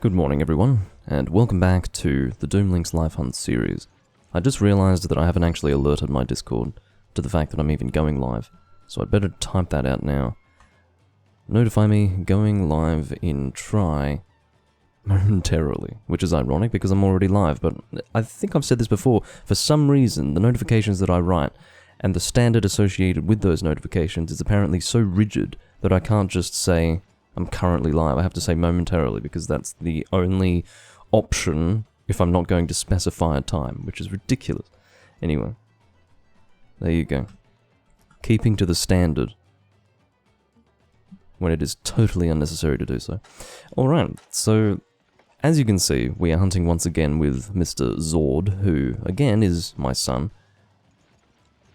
Good morning everyone, and welcome back to the Doomlink's Life Hunt series. I just realized that I haven't actually alerted my Discord to the fact that I'm even going live, so I'd better type that out now. Notify me going live in try momentarily, which is ironic because I'm already live, but I think I've said this before, for some reason the notifications that I write and the standard associated with those notifications is apparently so rigid that I can't just say I'm currently live. I have to say momentarily because that's the only option if I'm not going to specify a time, which is ridiculous. Anyway, there you go. Keeping to the standard when it is totally unnecessary to do so. Alright, so as you can see, we are hunting once again with Mr. Zord, who again is my son.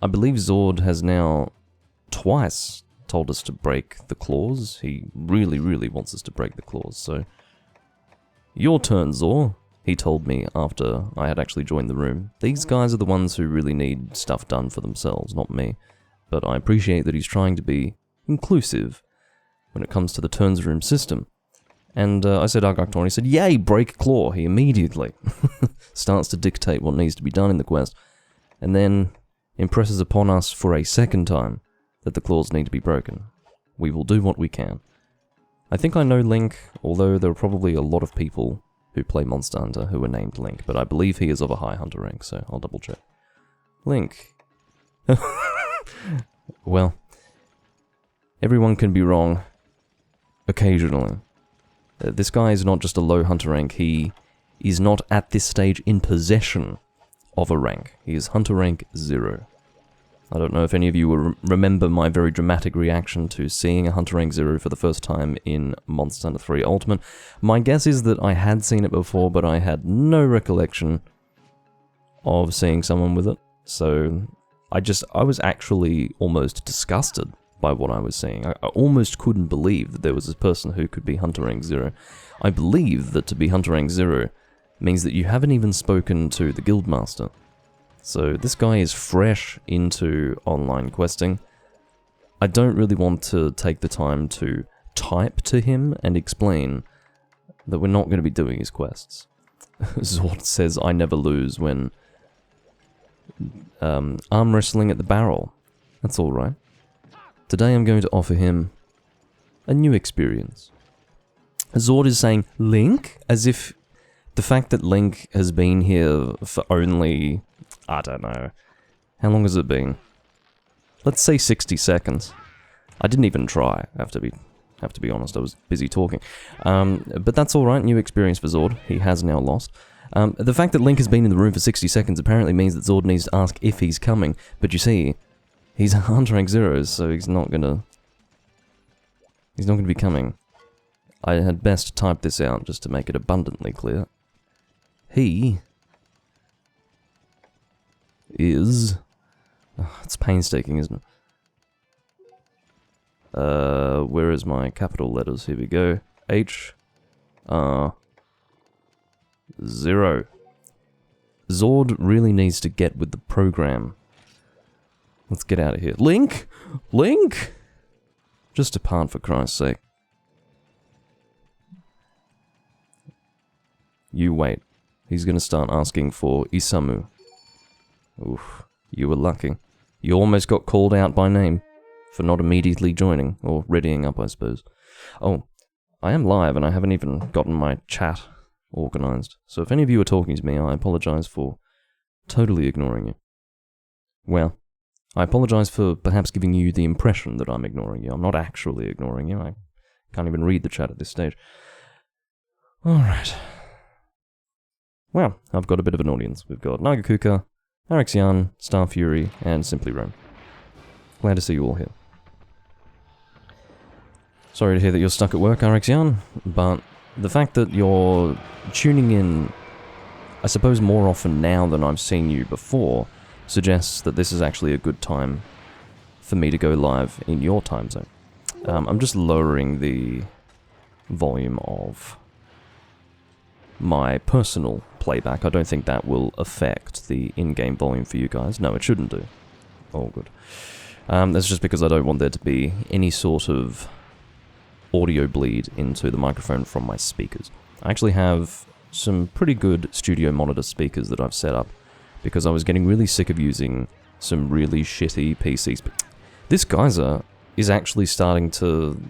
I believe Zord has now twice told us to break the claws. He really wants us to break the claws, so... Your turn, Zor, he told me after I had actually joined the room. These guys are the ones who really need stuff done for themselves, not me. But I appreciate that he's trying to be inclusive when it comes to the turns room system. And I said Argaktor, and he said, yay, break claw. He immediately starts to dictate what needs to be done in the quest, and then impresses upon us for a second time that the claws need to be broken. We will do what we can. I think I know Link, although there are probably a lot of people who play Monster Hunter who are named Link, but I believe he is of a high hunter rank, so I'll double check. Link. Well, everyone can be wrong occasionally. This guy is not just a low hunter rank, he is not at this stage in possession of a rank. He is hunter rank 0. I don't know if any of you will remember my very dramatic reaction to seeing a hunter rank 0 for the first time in Monster Hunter 3 Ultimate. My guess is that I had seen it before, but I had no recollection of seeing someone with it. So I was actually almost disgusted by what I was seeing. I almost couldn't believe that there was a person who could be hunter rank 0. I believe that to be hunter rank 0 means that you haven't even spoken to the guildmaster. So this guy is fresh into online questing. I don't really want to take the time to type to him and explain that we're not going to be doing his quests. Zord says I never lose when arm wrestling at the barrel. That's alright. Today I'm going to offer him a new experience. Zord is saying Link, as if the fact that Link has been here for only... I don't know. How long has it been? Let's say 60 seconds. I didn't even try, have to be honest, I was busy talking. But that's alright, new experience for Zord. He has now lost. The fact that Link has been in the room for 60 seconds apparently means that Zord needs to ask if he's coming. But you see, he's a hunter rank 0, so he's not gonna be coming. I had best type this out just to make it abundantly clear. He is... Oh, it's painstaking, isn't it? Where is my capital letters? Here we go. H, R, 0. Zord really needs to get with the program. Let's get out of here. Link! Link! Just depart for Christ's sake. You wait. He's gonna start asking for Isamu. Oof, you were lucky. You almost got called out by name for not immediately joining, or readying up, I suppose. Oh, I am live and I haven't even gotten my chat organized, so if any of you are talking to me, I apologize for totally ignoring you. Well, I apologize for perhaps giving you the impression that I'm ignoring you. I'm not actually ignoring you. I can't even read the chat at this stage. Alright. Well, I've got a bit of an audience. We've got Nagakuka, Arexian, Star Fury, and Simply Rome. Glad to see you all here. Sorry to hear that you're stuck at work, Arexian, but the fact that you're tuning in, I suppose more often now than I've seen you before, suggests that this is actually a good time for me to go live in your time zone. I'm just lowering the volume of my personal playback. I don't think that will affect the in-game volume for you guys. No, it shouldn't do. All good. That's just because I don't want there to be any sort of audio bleed into the microphone from my speakers. I actually have some pretty good studio monitor speakers that I've set up, because I was getting really sick of using some really shitty PCs. This geyser is actually starting to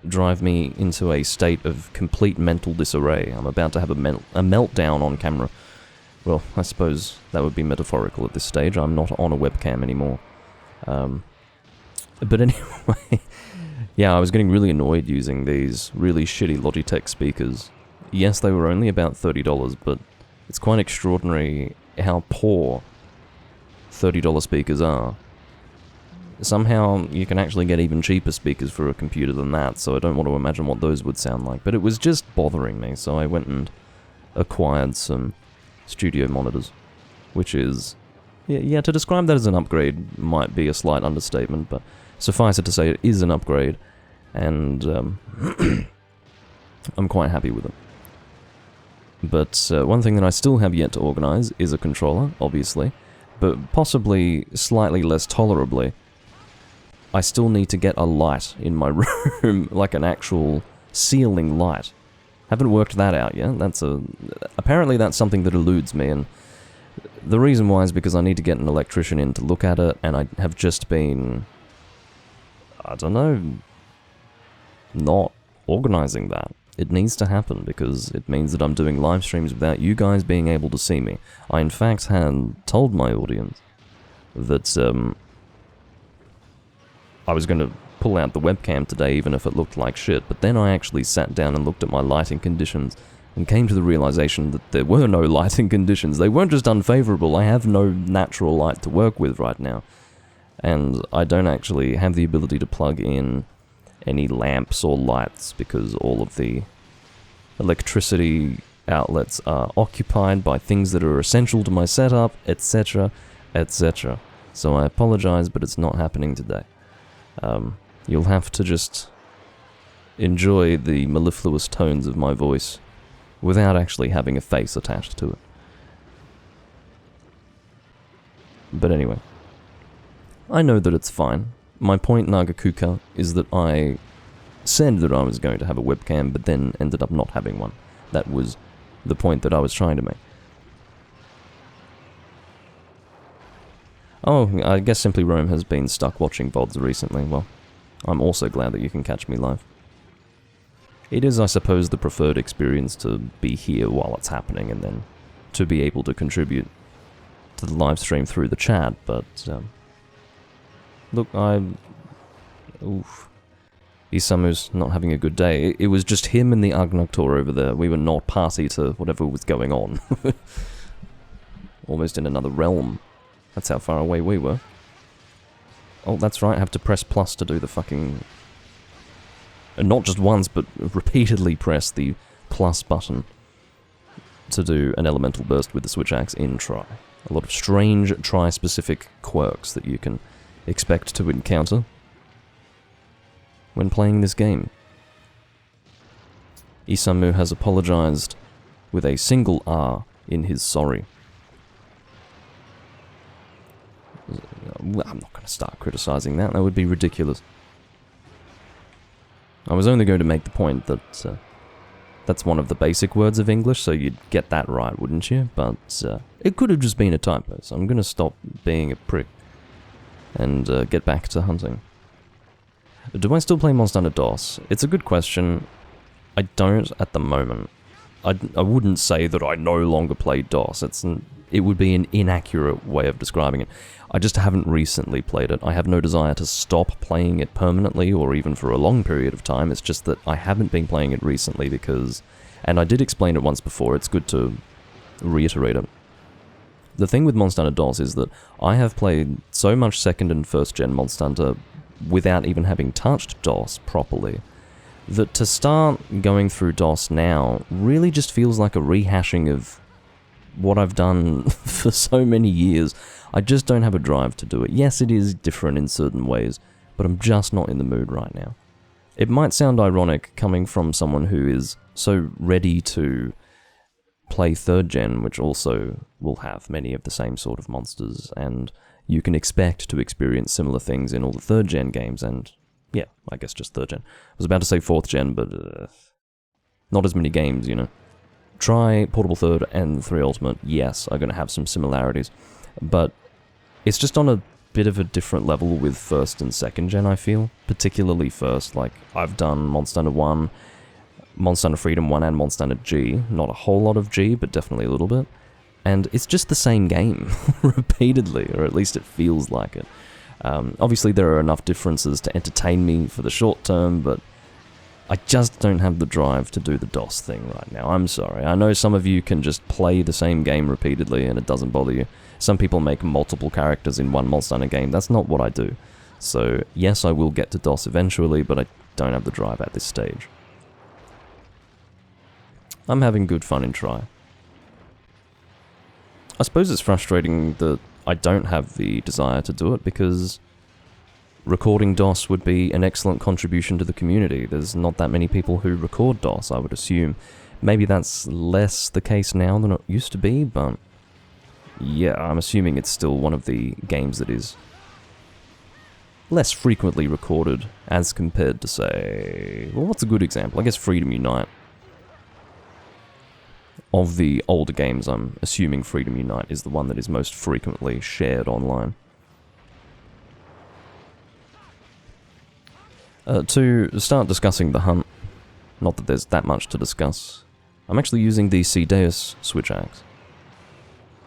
drive me into a state of complete mental disarray. I'm about to have a meltdown on camera. Well, I suppose that would be metaphorical at this stage. I'm not on a webcam anymore. But anyway, yeah, I was getting really annoyed using these really shitty Logitech speakers. Yes, they were only about $30, but it's quite extraordinary how poor $30 speakers are. Somehow you can actually get even cheaper speakers for a computer than that, so I don't want to imagine what those would sound like. But it was just bothering me, so I went and acquired some studio monitors, which is... Yeah, to describe that as an upgrade might be a slight understatement, but suffice it to say it is an upgrade, and I'm quite happy with it. But one thing that I still have yet to organize is a controller, obviously, but possibly slightly less tolerably, I still need to get a light in my room, like an actual ceiling light. Haven't worked that out yet. Apparently that's something that eludes me, and the reason why is because I need to get an electrician in to look at it, and I have just been, I don't know, not organizing that. It needs to happen, because it means that I'm doing live streams without you guys being able to see me. I in fact had told my audience that I was going to pull out the webcam today even if it looked like shit, but then I actually sat down and looked at my lighting conditions and came to the realization that there were no lighting conditions. They weren't just unfavorable, I have no natural light to work with right now. And I don't actually have the ability to plug in any lamps or lights because all of the electricity outlets are occupied by things that are essential to my setup, etc., etc. So I apologize, but it's not happening today. You'll have to just enjoy the mellifluous tones of my voice without actually having a face attached to it. But anyway, I know that it's fine. My point, Nagakuka, is that I said that I was going to have a webcam, but then ended up not having one. That was the point that I was trying to make. Oh, I guess Simply Rome has been stuck watching VODs recently. Well, I'm also glad that you can catch me live. It is, I suppose, the preferred experience to be here while it's happening, and then to be able to contribute to the live stream through the chat, but... look, Oof. Isamu's not having a good day. It was just him and the Agnoktor over there. We were not party to whatever was going on. Almost in another realm. That's how far away we were. Oh, that's right, I have to press plus to do the fucking... And not just once, but repeatedly press the plus button to do an elemental burst with the switch axe in Tri. A lot of strange Tri-specific quirks that you can expect to encounter when playing this game. Isamu has apologized with a single R in his sorry. I'm not going to start criticizing that. That would be ridiculous. I was only going to make the point that that's one of the basic words of English, so you'd get that right, wouldn't you? But it could have just been a typo, so I'm going to stop being a prick and get back to hunting. Do I still play Monster Hunter DOS? It's a good question. I don't at the moment. I wouldn't say that I no longer play DOS. It would be an inaccurate way of describing it. I just haven't recently played it. I have no desire to stop playing it permanently or even for a long period of time. It's just that I haven't been playing it recently because... And I did explain it once before, it's good to reiterate it. The thing with Monster Hunter DOS is that I have played so much second and first gen Monster Hunter without even having touched DOS properly, that to start going through DOS now really just feels like a rehashing of what I've done for so many years. I just don't have a drive to do it. Yes, it is different in certain ways, but I'm just not in the mood right now. It might sound ironic coming from someone who is so ready to play third gen, which also will have many of the same sort of monsters, and you can expect to experience similar things in all the third gen games, and yeah, I guess just third gen. I was about to say fourth gen, but not as many games, you know. Try Portable Third and 3 Ultimate, yes, are going to have some similarities, but it's just on a bit of a different level with first and second gen, I feel. Particularly first, like, I've done Monster Hunter 1, Monster Hunter Freedom 1, and Monster Hunter G. Not a whole lot of G, but definitely a little bit. And it's just the same game, repeatedly, or at least it feels like it. Obviously, there are enough differences to entertain me for the short term, but I just don't have the drive to do the DOS thing right now. I'm sorry. I know some of you can just play the same game repeatedly and it doesn't bother you. Some people make multiple characters in one Monster Hunter game. That's not what I do. So, yes, I will get to DOS eventually, but I don't have the drive at this stage. I'm having good fun in Try. I suppose it's frustrating that I don't have the desire to do it, because recording DOS would be an excellent contribution to the community. There's not that many people who record DOS, I would assume. Maybe that's less the case now than it used to be, but yeah, I'm assuming it's still one of the games that is less frequently recorded as compared to, say... Well, what's a good example? I guess Freedom Unite. Of the older games, I'm assuming Freedom Unite is the one that is most frequently shared online. To start discussing the hunt, not that there's that much to discuss, I'm actually using the Cedeus switch axe.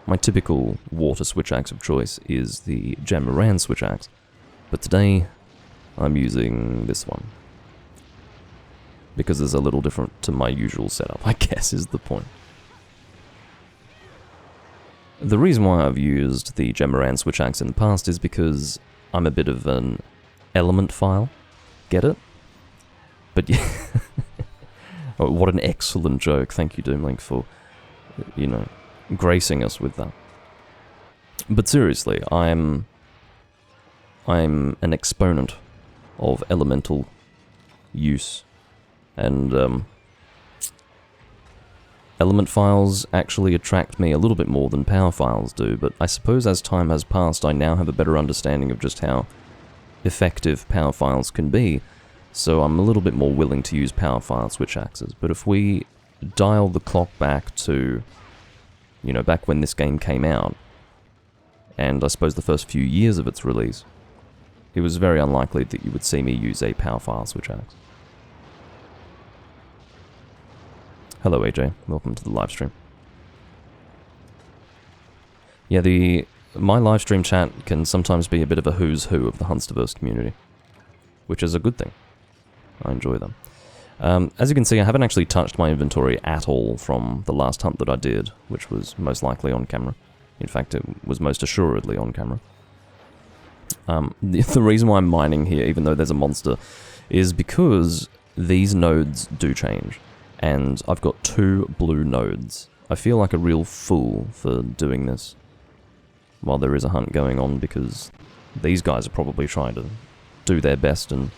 My typical water switch axe of choice is the Jamaran switch axe, but today I'm using this one. Because it's a little different to my usual setup, I guess is the point. The reason why I've used the Jamaran switch axe in the past is because I'm a bit of an element file. Get it? But yeah. Oh, what an excellent joke. Thank you, Doomlink, for, you know, gracing us with that. But seriously, I'm an exponent of elemental use. And, element files actually attract me a little bit more than power files do, but I suppose as time has passed, I now have a better understanding of just how effective power files can be, so I'm a little bit more willing to use power file switch axes. But if we dial the clock back to, you know, back when this game came out, and I suppose the first few years of its release, it was very unlikely that you would see me use a power file switch axe. Hello AJ, welcome to the live stream. Yeah, my live stream chat can sometimes be a bit of a who's who of the Hunsterverse community, which is a good thing. I enjoy them. As you can see, I haven't actually touched my inventory at all from the last hunt that I did, which was most likely on camera. In fact, it was most assuredly on camera. The reason why I'm mining here, even though there's a monster, is because these nodes do change. And I've got 2 blue nodes. I feel like a real fool for doing this while there is a hunt going on, because these guys are probably trying to do their best and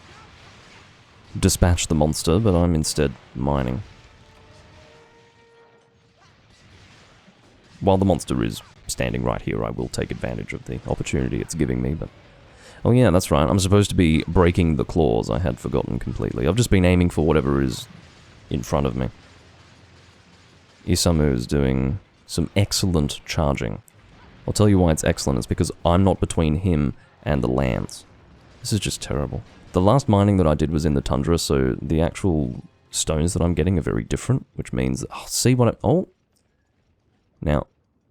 dispatch the monster, but I'm instead mining. While the monster is standing right here, I will take advantage of the opportunity it's giving me, but... Oh yeah, that's right, I'm supposed to be breaking the claws. I had forgotten completely. I've just been aiming for whatever is in front of me. Isamu is doing some excellent charging. I'll tell you why it's excellent. It's because I'm not between him and the lance. This is just terrible. The last mining that I did was in the tundra, so the actual stones that I'm getting are very different, which means... Oh, see what I... Oh! Now,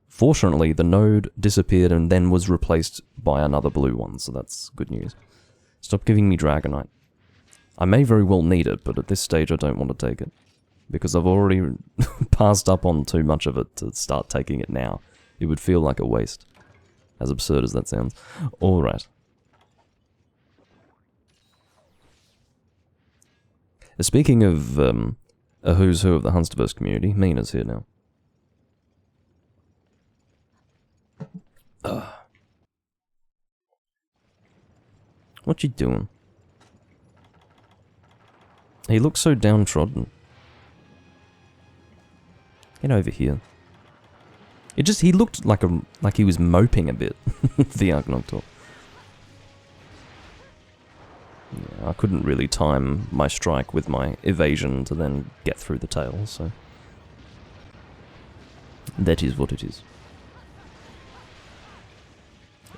fortunately, the node disappeared and then was replaced by another blue one, so that's good news. Stop giving me Dragonite. I may very well need it, but at this stage I don't want to take it. Because I've already passed up on too much of it to start taking it now. It would feel like a waste. As absurd as that sounds. Alright. Speaking of a who's who of the Hunsterverse community, Mina's here now. What you doing? He looks so downtrodden. Get over here. He looked like he was moping a bit, the Argnoctor. Yeah, I couldn't really time my strike with my evasion to then get through the tail, so... That is what it is.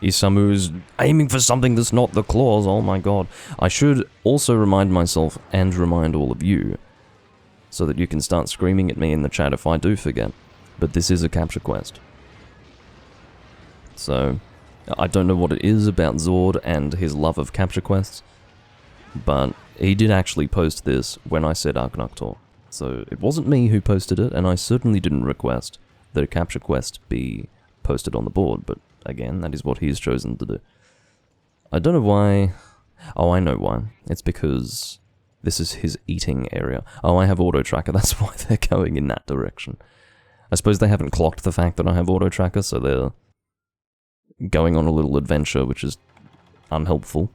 Isamu's aiming for something that's not the claws, oh my god. I should also remind myself and remind all of you, so that you can start screaming at me in the chat if I do forget. But this is a capture quest. So, I don't know what it is about Zord and his love of capture quests, but he did actually post this when I said Argnoctor. So it wasn't me who posted it, and I certainly didn't request that a capture quest be posted on the board, but again, that is what he has chosen to do. I don't know why. Oh, I know why. It's because this is his eating area. Oh, I have auto tracker, that's why they're going in that direction. I suppose they haven't clocked the fact that I have auto tracker, so they're going on a little adventure, which is unhelpful.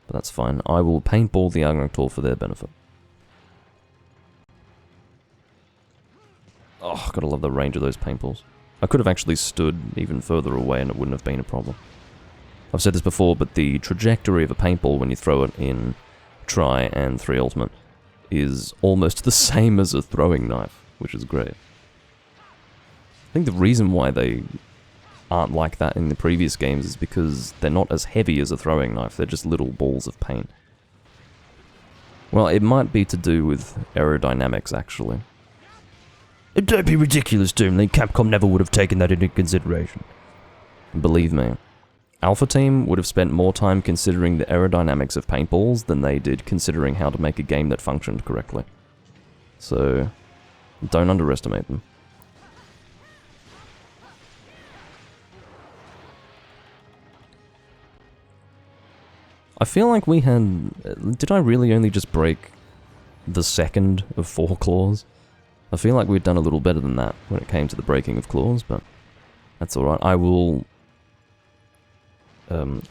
But that's fine. I will paintball the Argnoctor for their benefit. Oh, gotta love the range of those paintballs. I could have actually stood even further away and it wouldn't have been a problem. I've said this before, but the trajectory of a paintball when you throw it in Try and 3 Ultimate is almost the same as a throwing knife, which is great. I think the reason why they aren't like that in the previous games is because they're not as heavy as a throwing knife, they're just little balls of paint. Well, it might be to do with aerodynamics, actually. Don't be ridiculous, Doomlink. Capcom never would have taken that into consideration. Believe me, Alpha Team would have spent more time considering the aerodynamics of paintballs than they did considering how to make a game that functioned correctly. So, don't underestimate them. I feel like we had... Did I really only just break the second of 4 claws? I feel like we'd done a little better than that when it came to the breaking of claws, but that's alright. I will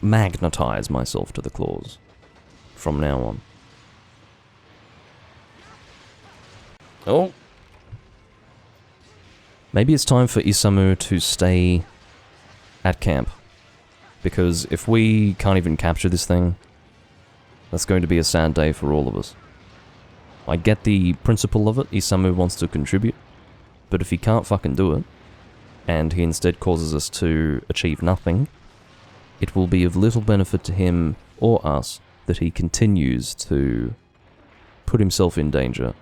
magnetize myself to the claws from now on. Oh! Maybe it's time for Isamu to stay at camp. Because if we can't even capture this thing, that's going to be a sad day for all of us. I get the principle of it, Isamu wants to contribute, but if he can't fucking do it, and he instead causes us to achieve nothing, it will be of little benefit to him or us that he continues to put himself in danger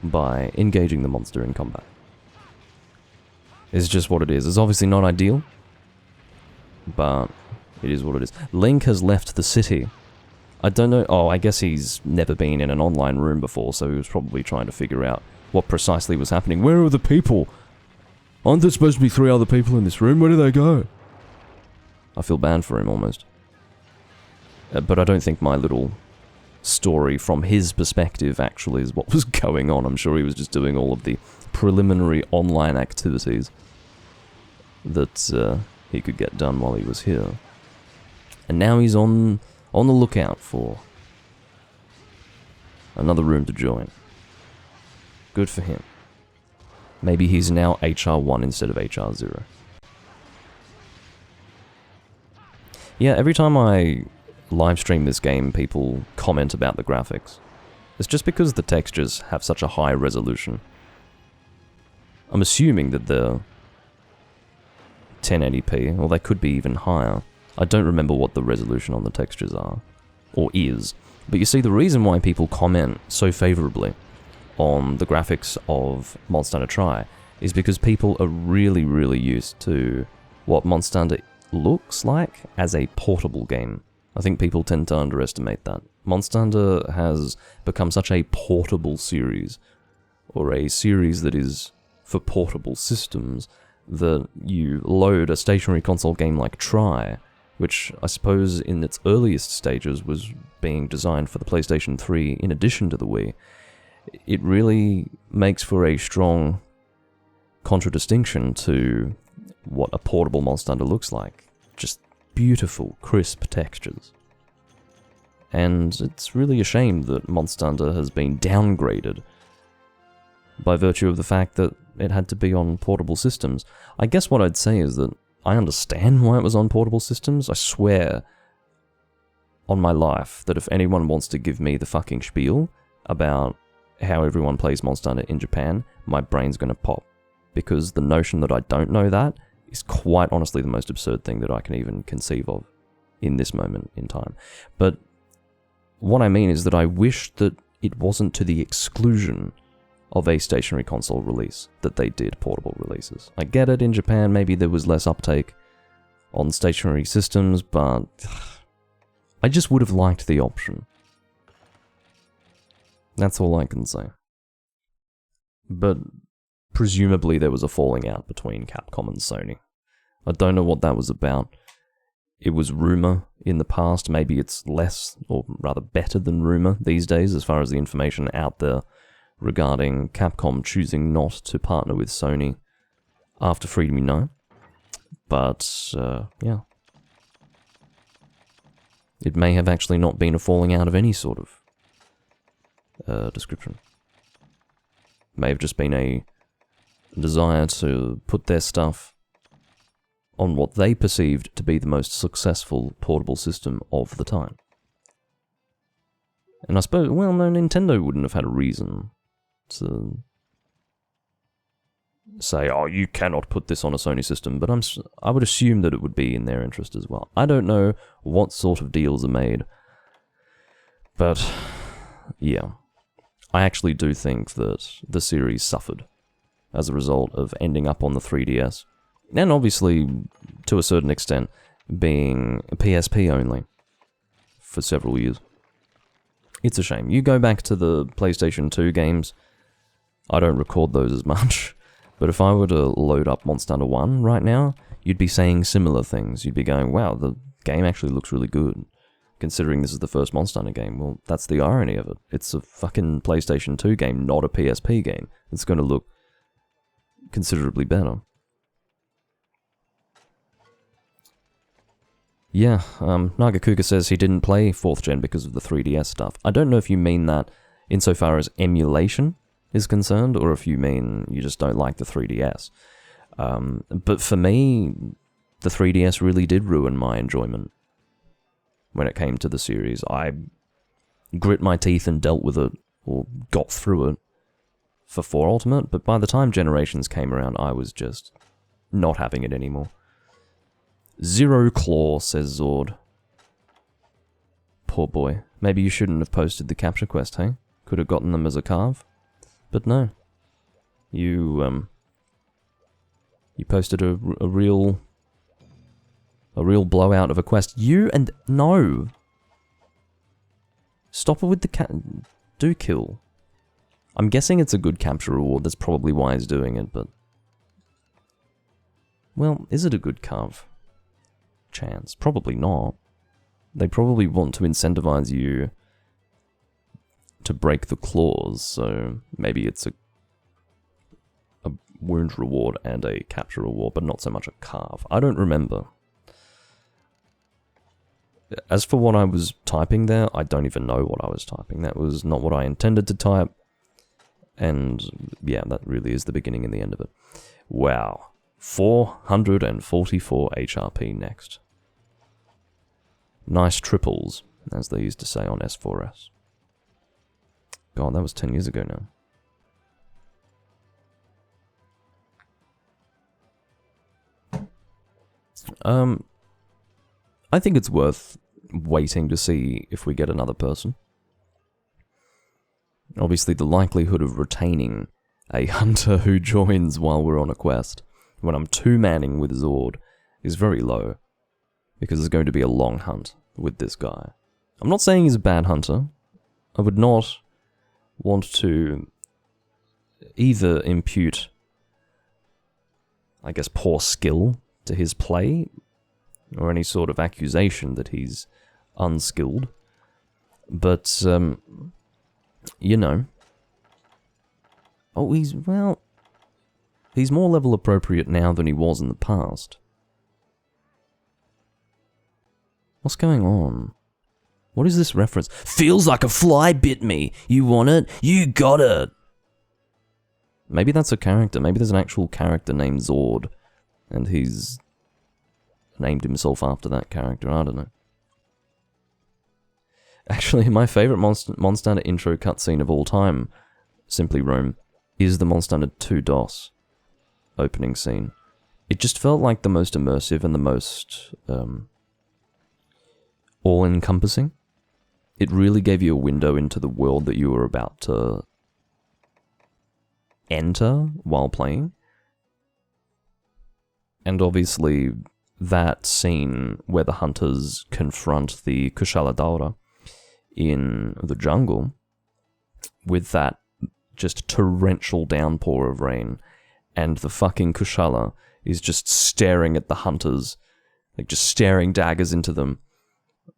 by engaging the monster in combat. It's just what it is. It's obviously not ideal, but it is what it is. Link has left the city. I don't know, oh, I guess he's never been in an online room before, so he was probably trying to figure out what precisely was happening. Where are the people? Aren't there supposed to be 3 other people in this room? Where do they go? I feel bad for him, almost. But I don't think my little story from his perspective actually is what was going on. I'm sure he was just doing all of the preliminary online activities that he could get done while he was here. And now he's on the lookout for another room to join. Good for him. Maybe he's now HR1 instead of HR0. Yeah, every time I live stream this game, people comment about the graphics. It's just because the textures have such a high resolution. I'm assuming that they're 1080p, or they could be even higher. I don't remember what the resolution on the textures are, or is, but you see the reason why people comment so favourably on the graphics of Monster Hunter Tri is because people are really, really used to what Monster Hunter looks like as a portable game. I think people tend to underestimate that. Monster Hunter has become such a portable series, or a series that is for portable systems, that you load a stationary console game like Tri, which I suppose in its earliest stages was being designed for the PlayStation 3 in addition to the Wii. It really makes for a strong contradistinction to what a portable Monster Hunter looks like. Just beautiful, crisp textures. And it's really a shame that Monster Hunter has been downgraded by virtue of the fact that it had to be on portable systems. I guess what I'd say is that I understand why it was on portable systems. I swear on my life that if anyone wants to give me the fucking spiel about how everyone plays Monster Hunter in Japan, my brain's gonna pop. because the notion that I don't know that is quite honestly the most absurd thing that I can even conceive of in this moment in time. But what I mean is that I wish that it wasn't to the exclusion of a stationary console release that they did portable releases. I get it, in Japan maybe there was less uptake on stationary systems, but I just would have liked the option. That's all I can say. But presumably there was a falling out between Capcom and Sony. I don't know what that was about. It was rumor in the past. Maybe it's less, or rather better than rumor these days as far as the information out there regarding Capcom choosing not to partner with Sony after Freedom Unite. But, yeah. It may have actually not been a falling out of any sort of description. May have just been a desire to put their stuff on what they perceived to be the most successful portable system of the time. And I suppose, well, no, Nintendo wouldn't have had a reason to say, oh, you cannot put this on a Sony system, but I would assume that it would be in their interest as well. I don't know what sort of deals are made, but yeah. I actually do think that the series suffered as a result of ending up on the 3DS, and obviously, to a certain extent, being a PSP only for several years. It's a shame. You go back to the PlayStation 2 games, I don't record those as much, but if I were to load up Monster Hunter 1 right now, you'd be saying similar things. You'd be going, wow, the game actually looks really good, considering this is the first Monster Hunter game. Well, that's the irony of it. It's a fucking PlayStation 2 game, not a PSP game. It's going to look considerably better. Yeah, Nagakuga says he didn't play 4th gen because of the 3DS stuff. I don't know if you mean that insofar as emulation is concerned, or if you mean you just don't like the 3DS. But for me, the 3DS really did ruin my enjoyment when it came to the series. I grit my teeth and dealt with it, or got through it, for 4 Ultimate, but by the time Generations came around, I was just not having it anymore. Zero Claw, says Zord. Poor boy. Maybe you shouldn't have posted the capture quest, hey? Could have gotten them as a carve. But no. You posted a real blowout of a quest. You and... No! Stop it with the do kill. I'm guessing it's a good capture reward, that's probably why he's doing it, but... Well, is it a good carve? Chance. Probably not. They probably want to incentivize you to break the claws, so maybe it's a wound reward and a capture reward, but not so much a carve. I don't remember. As for what I was typing there, I don't even know what I was typing. That was not what I intended to type, and yeah, that really is the beginning and the end of it. Wow. 444 HRP next. Nice triples, as they used to say on S4S. God, that was 10 years ago now. I think it's worth waiting to see if we get another person. Obviously, the likelihood of retaining a hunter who joins while we're on a quest, when I'm two-manning with Zord, is very low, because there's going to be a long hunt with this guy. I'm not saying he's a bad hunter. I would not want to either impute, I guess, poor skill to his play, or any sort of accusation that he's unskilled. But, you know. Oh, he's more level appropriate now than he was in the past. What's going on? What is this reference? Feels like a fly bit me. You want it? You got it. Maybe that's a character. Maybe there's an actual character named Zord, and he's named himself after that character. I don't know. Actually, my favorite Monster Hunter intro cutscene of all time, Simply Roam, is the Monster Hunter 2 DOS. opening scene. It just felt like the most immersive and the most all-encompassing. It really gave you a window into the world that you were about to enter while playing. And obviously, that scene where the hunters confront the Kushala Daora in the jungle, with that just torrential downpour of rain, and the fucking Kushala is just staring at the hunters, like just staring daggers into them,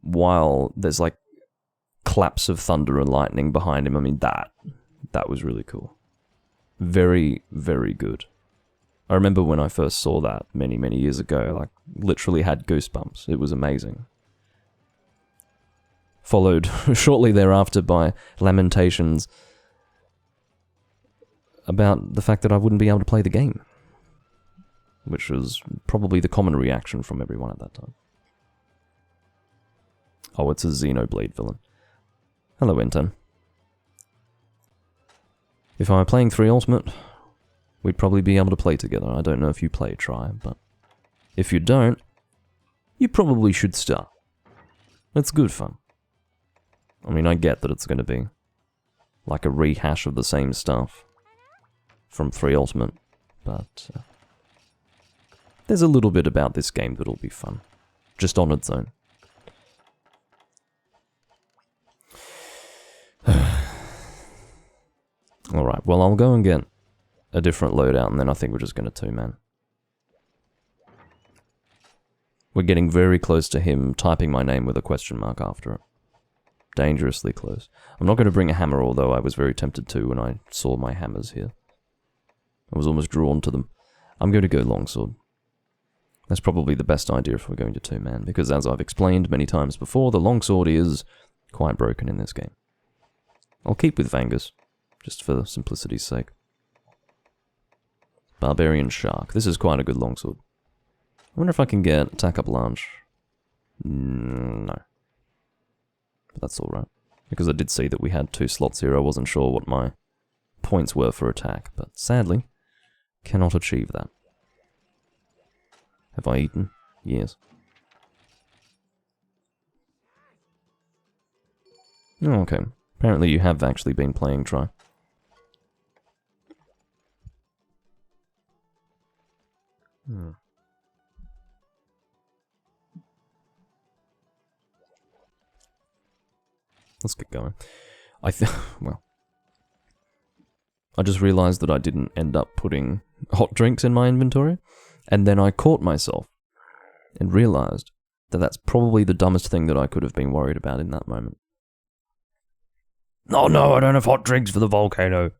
while there's like claps of thunder and lightning behind him. I mean, that was really cool. Very, very good. I remember when I first saw that many, many years ago, like, literally had goosebumps. It was amazing. Followed shortly thereafter by lamentations about the fact that I wouldn't be able to play the game, which was probably the common reaction from everyone at that time. Oh, it's a Xenoblade villain. Hello, Inten. If I were playing 3 Ultimate, we'd probably be able to play together. I don't know if you play Try, but if you don't, you probably should start. It's good fun. I mean, I get that it's going to be like a rehash of the same stuff from 3 Ultimate, but there's a little bit about this game that'll be fun, just on its own. Alright, well, I'll go and get a different loadout, and then I think we're just going to 2-man. We're getting very close to him typing my name with a question mark after it. Dangerously close. I'm not going to bring a hammer, although I was very tempted to when I saw my hammers here. I was almost drawn to them. I'm going to go longsword. That's probably the best idea if we're going to 2-man, because as I've explained many times before, the longsword is quite broken in this game. I'll keep with Vangus, just for simplicity's sake. Barbarian Shark. This is quite a good longsword. I wonder if I can get attack up large. No. But that's alright. Because I did see that we had 2 slots here, I wasn't sure what my points were for attack, but sadly, cannot achieve that. Have I eaten? Yes. Oh, okay. Apparently you have actually been playing Try. Let's get going. Well, I just realized that I didn't end up putting hot drinks in my inventory, and then I caught myself and realized that that's probably the dumbest thing that I could have been worried about in that moment. Oh no, I don't have hot drinks for the volcano.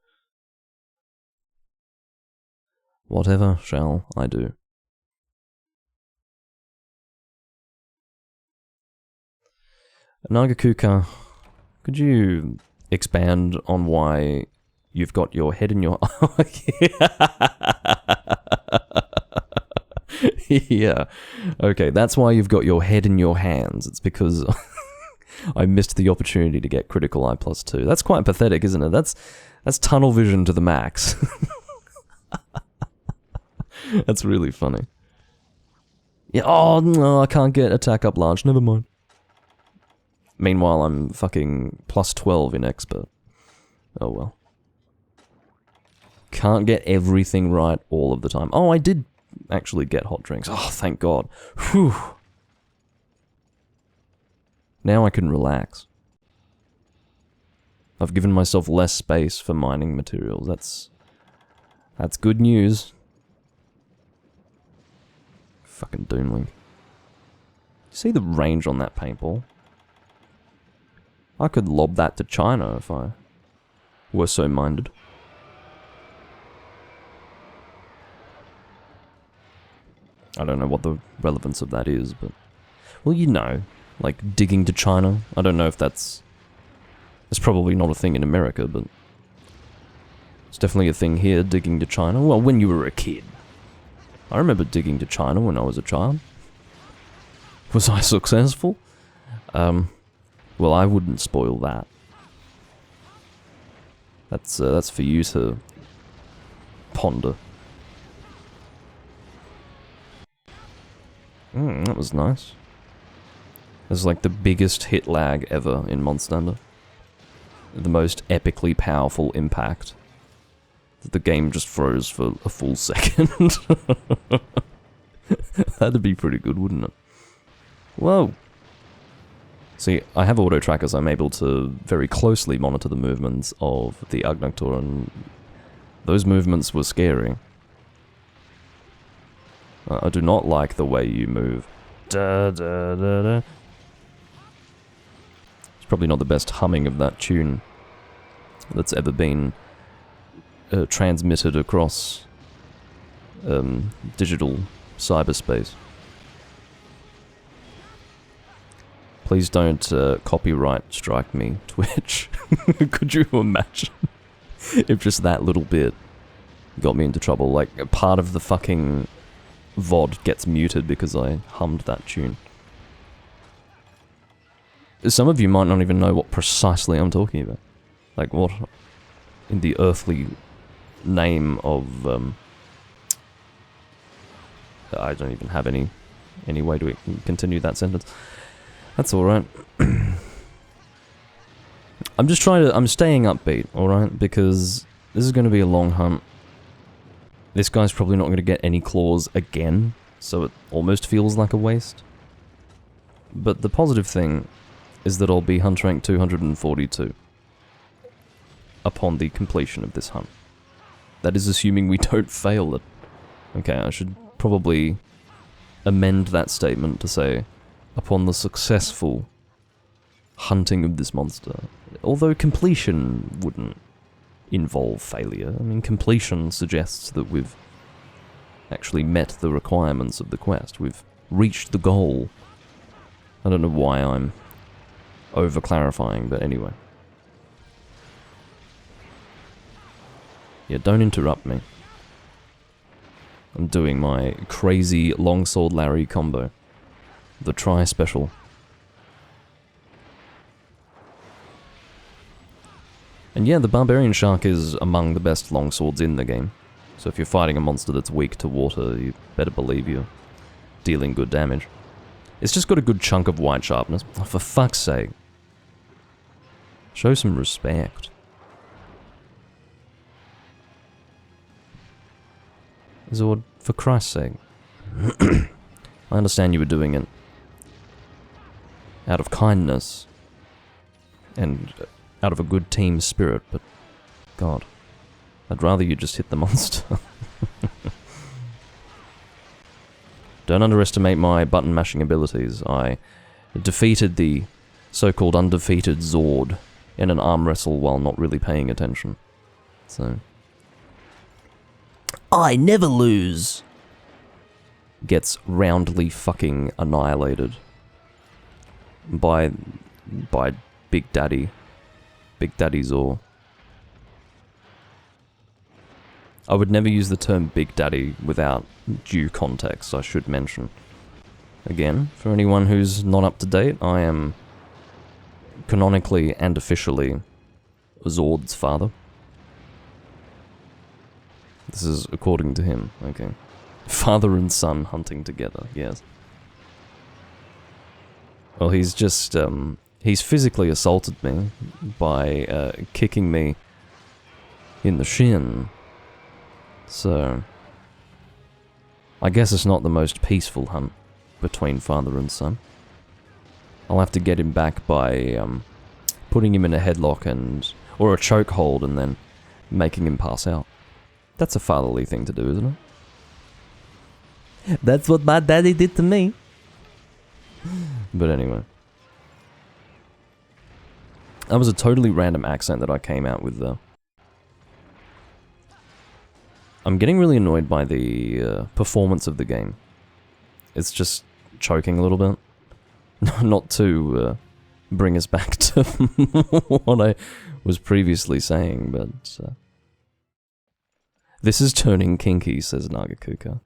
Whatever shall I do? Nagakuka, could you expand on why you've got your head in your... Yeah. Okay, that's why you've got your head in your hands. It's because I missed the opportunity to get critical I +2. That's quite pathetic, isn't it? That's tunnel vision to the max. That's really funny. Yeah, oh no, I can't get attack up large, never mind. Meanwhile, I'm fucking +12 in expert. Oh well. Can't get everything right all of the time. Oh, I did actually get hot drinks. Oh, thank God. Whew. Now I can relax. I've given myself less space for mining materials. That's good news. Fucking Doomlink. See the range on that paintball? I could lob that to China if I were so minded. I don't know what the relevance of that is, but... Well, you know, like digging to China. I don't know if that's... It's probably not a thing in America, but... It's definitely a thing here, digging to China. Well, when you were a kid. I remember digging to China when I was a child. Was I successful? Well, I wouldn't spoil that. That's for you to ponder. That was nice. It's like the biggest hit lag ever in Monster Hunter. The most epically powerful impact. The game just froze for a full second. That'd be pretty good, wouldn't it? Whoa! See, I have auto trackers. I'm able to very closely monitor the movements of the Agnaktor, and those movements were scary. I do not like the way you move. Da, da, da, da. It's probably not the best humming of that tune that's ever been transmitted across digital cyberspace. Please don't copyright strike me, Twitch. Could you imagine if just that little bit got me into trouble? Like, part of the fucking VOD gets muted because I hummed that tune. Some of you might not even know what precisely I'm talking about. Like, what in the earthly name of... I don't even have any way to continue that sentence. That's alright. I'm staying upbeat, alright? Because this is going to be a long hunt. This guy's probably not going to get any claws again, so it almost feels like a waste. But the positive thing is that I'll be hunt rank 242 upon the completion of this hunt. That is assuming we don't fail it. Okay, I should probably amend that statement to say, upon the successful hunting of this monster. Although completion wouldn't involve failure. I mean, completion suggests that we've actually met the requirements of the quest. We've reached the goal. I don't know why I'm over-clarifying, but anyway. Yeah, don't interrupt me. I'm doing my crazy longsword Larry combo. The tri-special. And yeah, the Barbarian Shark is among the best longswords in the game. So if you're fighting a monster that's weak to water, you better believe you're dealing good damage. It's just got a good chunk of white sharpness. Oh, for fuck's sake. Show some respect. Zord, for Christ's sake. I understand you were doing it out of kindness and out of a good team spirit, but God, I'd rather you just hit the monster. Don't underestimate my button mashing abilities. I defeated the so-called undefeated Zord in an arm wrestle while not really paying attention. So, I never lose. Gets roundly fucking annihilated by Big Daddy Zor. I would never use the term Big Daddy without due context, I should mention. Again, for anyone who's not up to date, I am canonically and officially Zord's father. This is according to him, okay. Father and son hunting together, yes. Well, he's just, he's physically assaulted me by kicking me in the shin. So, I guess it's not the most peaceful hunt between father and son. I'll have to get him back by putting him in a headlock or a chokehold and then making him pass out. That's a fatherly thing to do, isn't it? That's what my daddy did to me. But anyway. That was a totally random accent that I came out with though. I'm getting really annoyed by the performance of the game. It's just choking a little bit. Not to bring us back to what I was previously saying, but... This is turning kinky, says Nagakuka.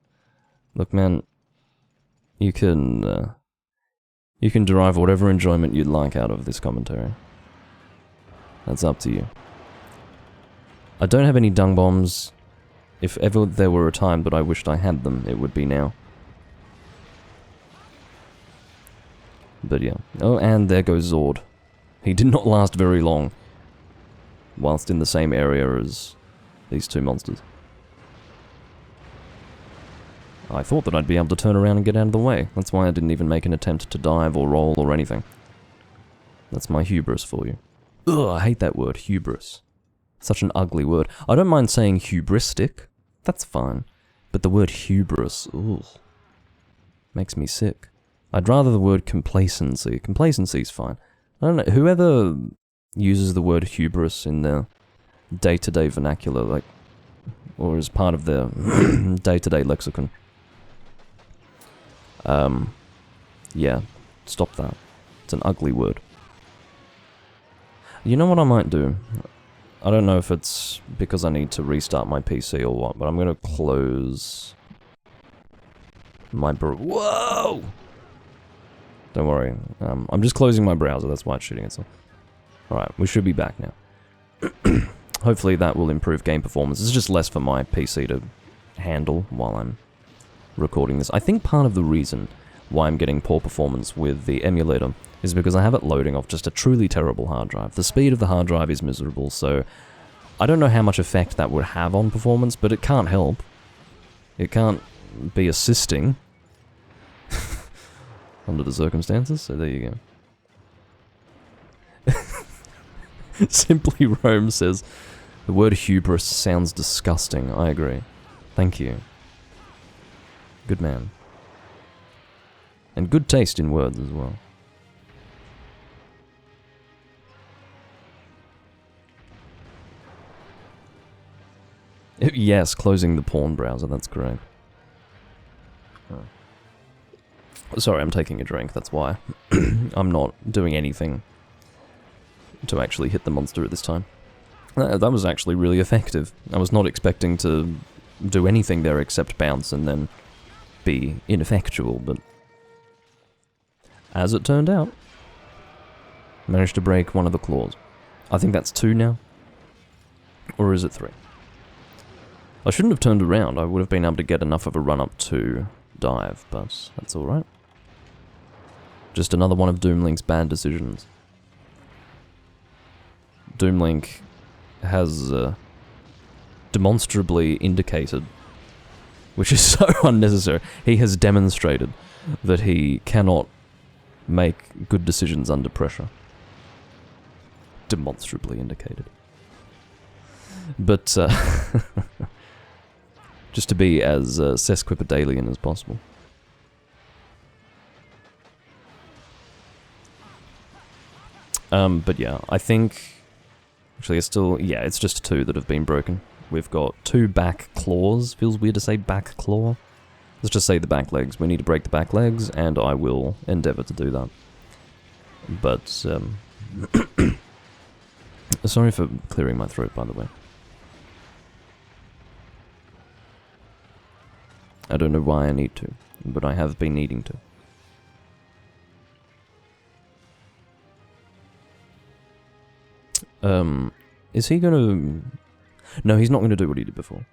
Look, man, you can derive whatever enjoyment you'd like out of this commentary. That's up to you. I don't have any dung bombs. If ever there were a time that I wished I had them, it would be now. But yeah. Oh, and there goes Zord. He did not last very long, whilst in the same area as these two monsters. I thought that I'd be able to turn around and get out of the way. That's why I didn't even make an attempt to dive or roll or anything. That's my hubris for you. Ugh, I hate that word, hubris. Such an ugly word. I don't mind saying hubristic. That's fine. But the word hubris, ugh, makes me sick. I'd rather the word complacency. Complacency's fine. I don't know, whoever uses the word hubris in their day-to-day vernacular, like, or as part of their day-to-day lexicon, yeah, stop that. It's an ugly word. You know what I might do? I don't know if it's because I need to restart my PC or what, but I'm gonna close my Whoa! Don't worry. I'm just closing my browser, that's why it's shooting itself. Alright, we should be back now. Hopefully that will improve game performance. It's just less for my PC to handle while I'm recording this. I think part of the reason why I'm getting poor performance with the emulator is because I have it loading off just a truly terrible hard drive. The speed of the hard drive is miserable, so I don't know how much effect that would have on performance, but it can't help. It can't be assisting under the circumstances, so there you go. Simply Rome says, the word hubris sounds disgusting. I agree. Thank you. Good man. And good taste in words as well. Yes, closing the porn browser, that's correct. Oh. Sorry, I'm taking a drink, that's why. I'm not doing anything to actually hit the monster at this time. That was actually really effective. I was not expecting to do anything there except bounce and then be ineffectual, but as it turned out, managed to break one of the claws. I think that's 2 now. Or is it 3? I shouldn't have turned around. I would have been able to get enough of a run up to dive, but that's alright. Just another one of Doomlink's bad decisions. Doomlink has demonstrably indicated, which is so unnecessary, he has demonstrated that he cannot make good decisions under pressure. Demonstrably indicated. But, just to be as sesquipedalian as possible. But yeah, I think... Actually, it's still... Yeah, it's just 2 that have been broken. We've got 2 back claws. Feels weird to say back claw. Let's just say the back legs. We need to break the back legs, and I will endeavour to do that. But, sorry for clearing my throat, by the way. I don't know why I need to, but I have been needing to. Is he gonna... No, he's not gonna do what he did before.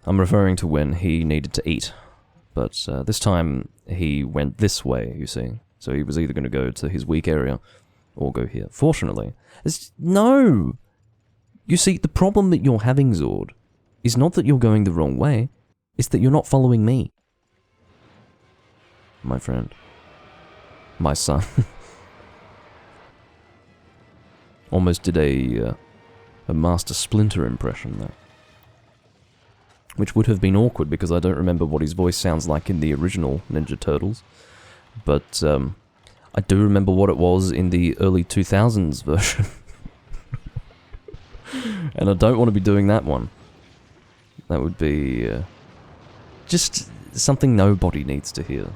I'm referring to when he needed to eat. But this time, he went this way, you see. So he was either gonna go to his weak area, or go here. Fortunately... No! You see, the problem that you're having, Zord, is not that you're going the wrong way, it's that you're not following me. My friend. My son. Almost did a Master Splinter impression there. Which would have been awkward because I don't remember what his voice sounds like in the original Ninja Turtles. But I do remember what it was in the early 2000s version. And I don't want to be doing that one. That would be just something nobody needs to hear.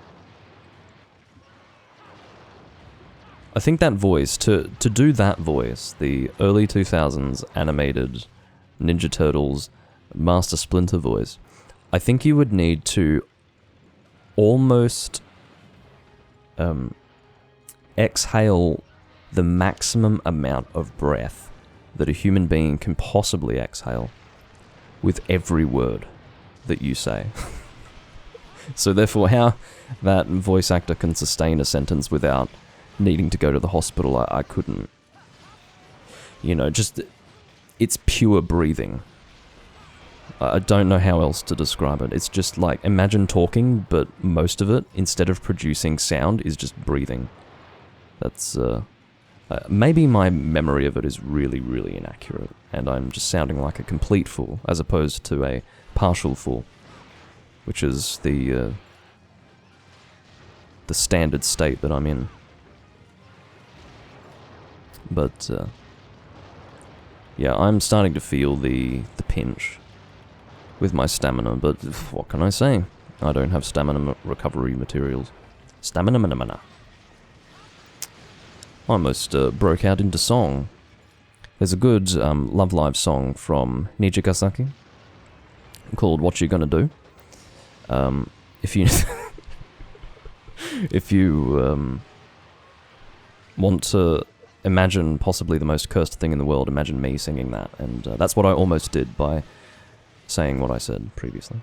I think that voice, to do that voice, the early 2000s animated Ninja Turtles Master Splinter voice, I think you would need to almost exhale the maximum amount of breath that a human being can possibly exhale with every word that you say. So therefore, how that voice actor can sustain a sentence without needing to go to the hospital, I couldn't. You know, just... It's pure breathing. I don't know how else to describe it. It's just like, imagine talking, but most of it, instead of producing sound, is just breathing. That's, maybe my memory of it is really, really inaccurate, and I'm just sounding like a complete fool, as opposed to a partial fool, which is the standard state that I'm in. But, yeah, I'm starting to feel the pinch with my stamina, but what can I say? I don't have stamina recovery materials. Stamina. Almost broke out into song. There's a good Love Live song from Nijigasaki called What You Gonna Do. If you if you want to imagine possibly the most cursed thing in the world, imagine me singing that, and that's what I almost did by saying what I said previously.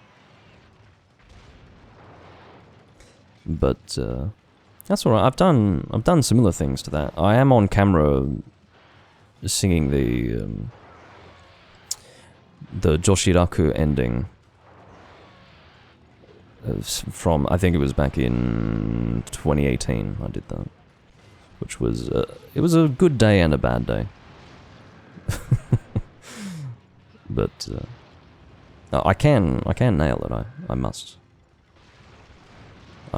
But that's alright. I've done similar things to that. I am on camera singing the Joshiraku ending from, I think it was back in 2018 I did that, which was it was a good day and a bad day. But I can nail it. I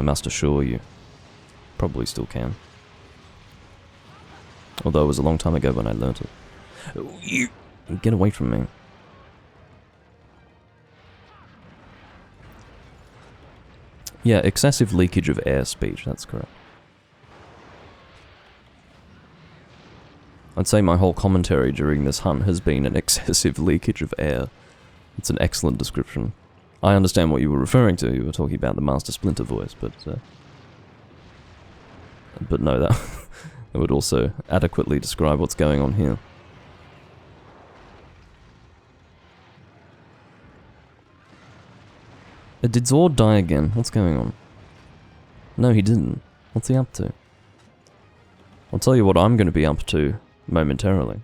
must assure you. Probably still can. Although it was a long time ago when I learnt it. You get away from me. Yeah, excessive leakage of air speech, that's correct. I'd say my whole commentary during this hunt has been an excessive leakage of air. It's an excellent description. I understand what you were referring to. You were talking about the Master Splinter voice, but no, that would also adequately describe what's going on here. Did Zord die again? What's going on? No, he didn't. What's he up to? I'll tell you what I'm going to be up to momentarily.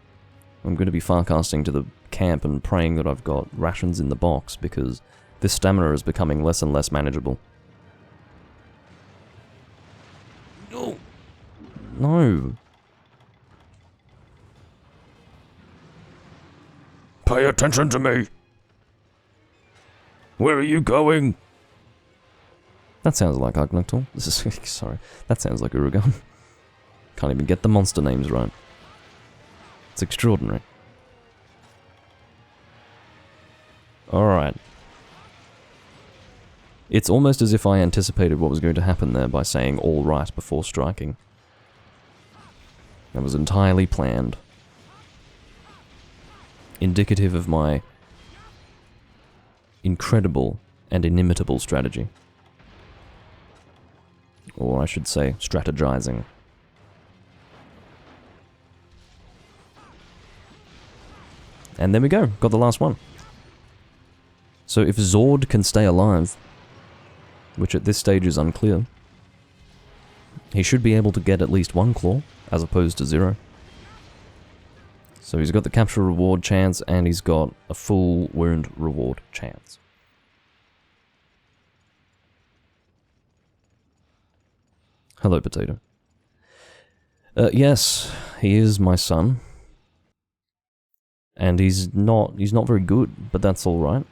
I'm going to be farcasting to the camp and praying that I've got rations in the box, because this stamina is becoming less and less manageable. No! No! Pay attention to me! Where are you going? That sounds like Ugnaughtal. Sorry, that sounds like Urugun. Can't even get the monster names right. It's extraordinary. Alright. It's almost as if I anticipated what was going to happen there by saying all right before striking. That was entirely planned. Indicative of my incredible and inimitable strategy. Or I should say, strategizing. And there we go, got the last one. So if Zord can stay alive, which at this stage is unclear, he should be able to get at least one claw, as opposed to 0. So he's got the capture reward chance, and he's got a full wound reward chance. Hello, Potato. Yes, he is my son. And he's not very good, but that's alright.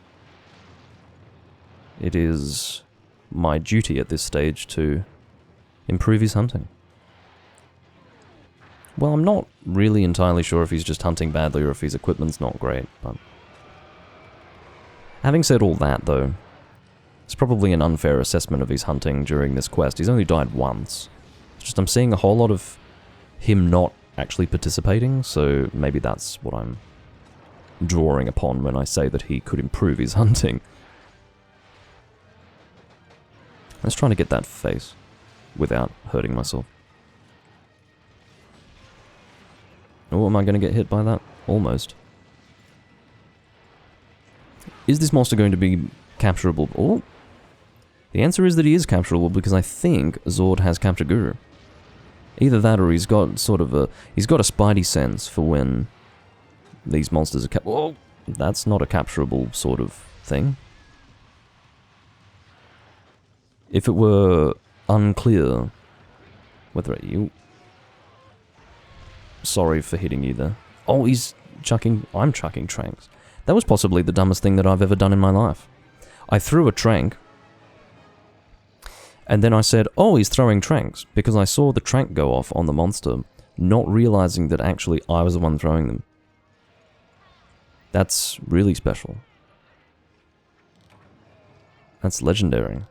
It is my duty at this stage to improve his hunting. Well, I'm not really entirely sure if he's just hunting badly or if his equipment's not great, but... Having said all that, though, it's probably an unfair assessment of his hunting during this quest. He's only died once. It's just I'm seeing a whole lot of him not actually participating, so maybe that's what I'm drawing upon when I say that he could improve his hunting. Let's try to get that face without hurting myself. Oh, am I going to get hit by that? Almost. Is this monster going to be capturable? Oh! The answer is that he is capturable because I think Zord has Capture Guru. Either that or he's got sort of a... He's got a spidey sense for when these monsters are Whoa! That's not a capturable sort of thing. If it were unclear whether you... Sorry for hitting you there. Oh, he's chucking... I'm chucking tranks. That was possibly the dumbest thing that I've ever done in my life. I threw a trank, and then I said, oh, he's throwing tranks, because I saw the trank go off on the monster, not realizing that actually I was the one throwing them. That's really special. That's legendary.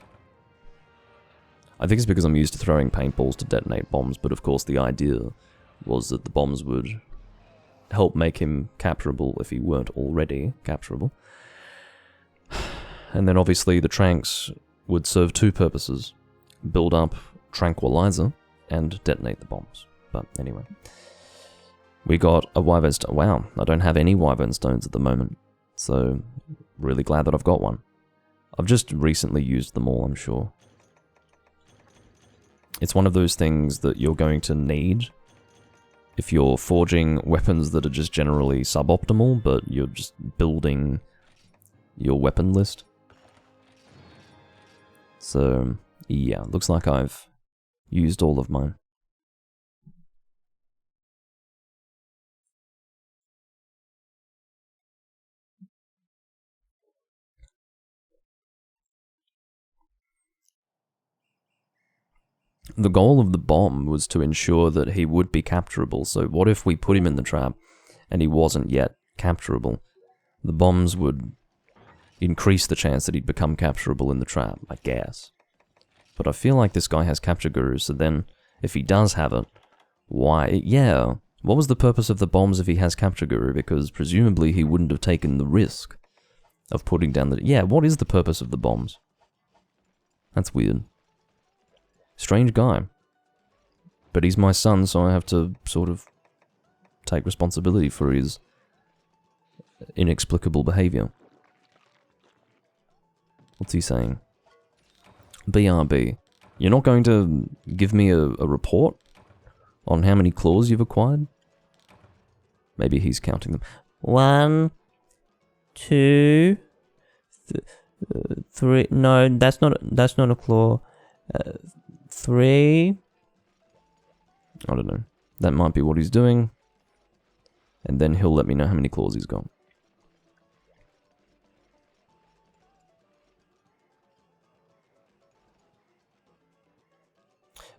I think it's because I'm used to throwing paintballs to detonate bombs, but of course the idea was that the bombs would help make him capturable if he weren't already capturable. And then obviously the tranks would serve two purposes. Build up tranquilizer and detonate the bombs. But anyway. We got a wyvern stone. Wow, I don't have any wyvern stones at the moment. So, really glad that I've got one. I've just recently used them all, I'm sure. It's one of those things that you're going to need if you're forging weapons that are just generally suboptimal, but you're just building your weapon list. So, yeah, looks like I've used all of mine. The goal of the bomb was to ensure that he would be capturable, so what if we put him in the trap and he wasn't yet capturable? The bombs would increase the chance that he'd become capturable in the trap, I guess. But I feel like this guy has Capture Guru, so then, if he does have it, why? Yeah, what was the purpose of the bombs if he has Capture Guru? Because presumably he wouldn't have taken the risk of putting down the... Yeah, what is the purpose of the bombs? That's weird. Strange guy. But he's my son, so I have to sort of take responsibility for his inexplicable behavior. What's he saying? BRB. You're not going to give me a report on how many claws you've acquired? Maybe he's counting them. 1, 2, 3. No, that's not a claw. 3. I don't know. That might be what he's doing. And then he'll let me know how many claws he's got.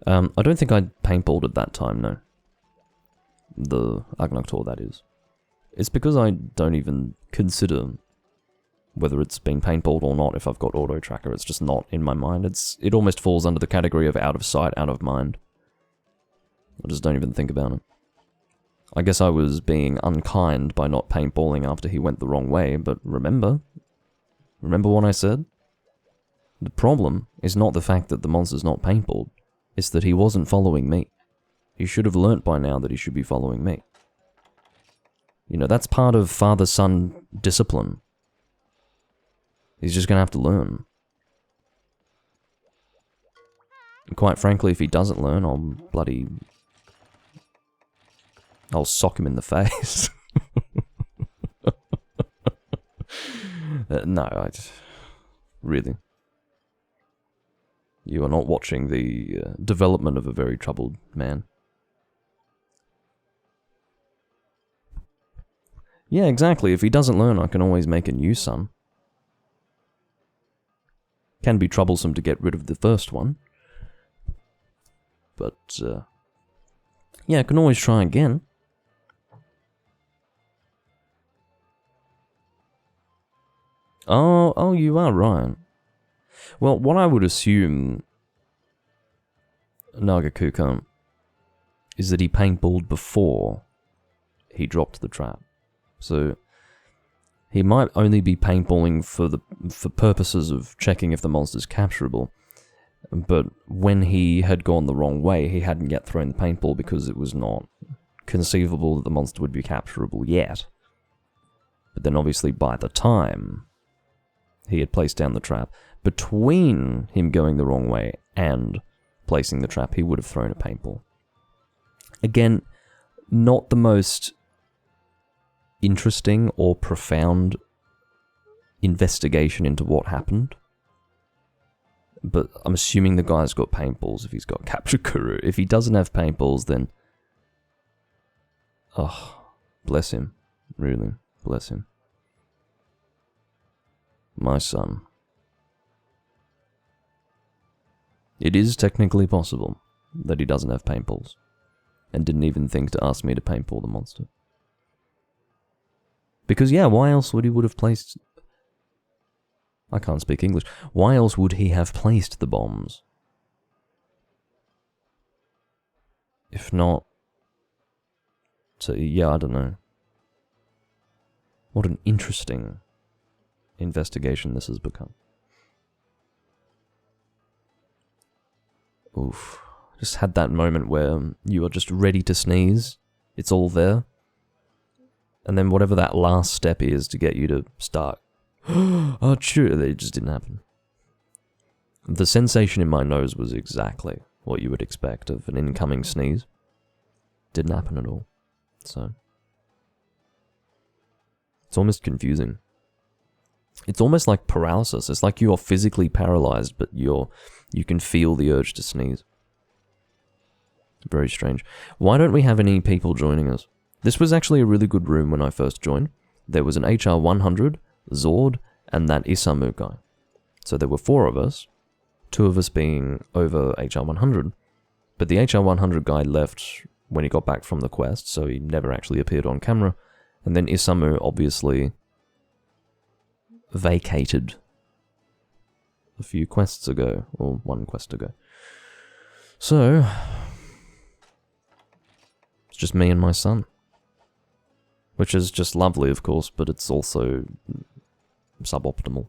I don't think I paintballed at that time, no. The Agnaktor, that is. It's because I don't even consider whether it's been paintballed or not if I've got auto tracker. It's just not in my mind. It almost falls under the category of out of sight, out of mind. I just don't even think about it. I guess I was being unkind by not paintballing after he went the wrong way, but remember what I said? The problem is not the fact that the monster's not paintballed. It's that he wasn't following me. He should have learnt by now that he should be following me. You know, that's part of father-son discipline. He's just gonna have to learn. And quite frankly, if he doesn't learn, I'll sock him in the face. No, really. You are not watching the development of a very troubled man. Yeah, exactly. If he doesn't learn, I can always make a new son. Can be troublesome to get rid of the first one. But, yeah, I can always try again. Oh, you are right. Well, what I would assume, Nagakuka, is that he paintballed before he dropped the trap. So, he might only be paintballing for purposes of checking if the monster's capturable. But when he had gone the wrong way, he hadn't yet thrown the paintball because it was not conceivable that the monster would be capturable yet. But then obviously by the time he had placed down the trap, between him going the wrong way and placing the trap, he would have thrown a paintball. Again, not the most interesting or profound investigation into what happened, but I'm assuming the guy's got paintballs if he's got Capture Kuru. If he doesn't have paintballs, then... oh, bless him. Really, bless him. My son. It is technically possible that he doesn't have paintballs, and didn't even think to ask me to paintball the monster. Because, yeah, why else would he would have placed... I can't speak English. Why else would he have placed the bombs? If not... so, yeah, I don't know. What an interesting investigation this has become. Oof. Just had that moment where you are just ready to sneeze. It's all there. And then whatever that last step is to get you to start... oh, true, it just didn't happen. The sensation in my nose was exactly what you would expect of an incoming sneeze. Didn't happen at all. So... it's almost confusing. It's almost like paralysis. It's like you're physically paralyzed, but you can feel the urge to sneeze. Very strange. Why don't we have any people joining us? This was actually a really good room when I first joined. There was an HR 100, Zord, and that Isamu guy. So there were 4 of us, 2 of us being over HR 100, but the HR 100 guy left when he got back from the quest, so he never actually appeared on camera, and then Isamu obviously vacated a few quests ago, or 1 quest ago. So, it's just me and my son. Which is just lovely, of course, but it's also suboptimal.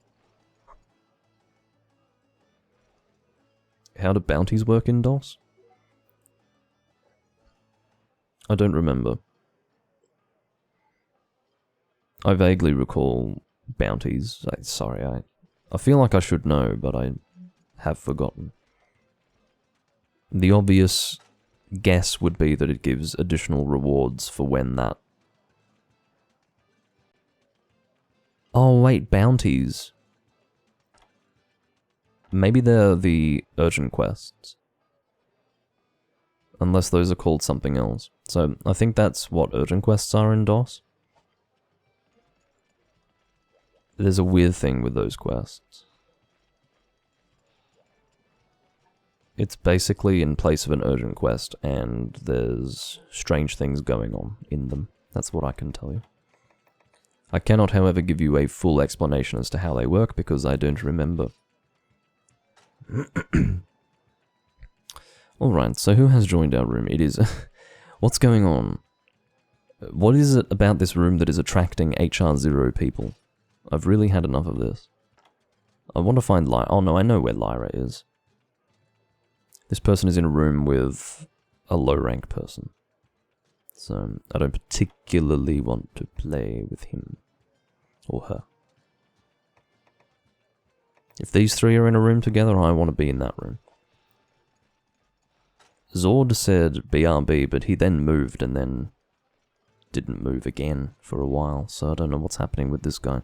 How do bounties work in DOS? I don't remember. I vaguely recall bounties. I feel like I should know, but I have forgotten. The obvious guess would be that it gives additional rewards for when that... oh wait, bounties. Maybe they're the urgent quests. Unless those are called something else. So, I think that's what urgent quests are in DOS. There's a weird thing with those quests. It's basically in place of an urgent quest, and there's strange things going on in them. That's what I can tell you. I cannot, however, give you a full explanation as to how they work, because I don't remember. Alright, so who has joined our room? It is... what's going on? What is it about this room that is attracting HR0 people? I've really had enough of this. I want to find Lyra. Oh no, I know where Lyra is. This person is in a room with a low-rank person. So, I don't particularly want to play with him. Or her. If these 3 are in a room together, I want to be in that room. Zord said BRB, but he then moved and then didn't move again for a while, so I don't know what's happening with this guy.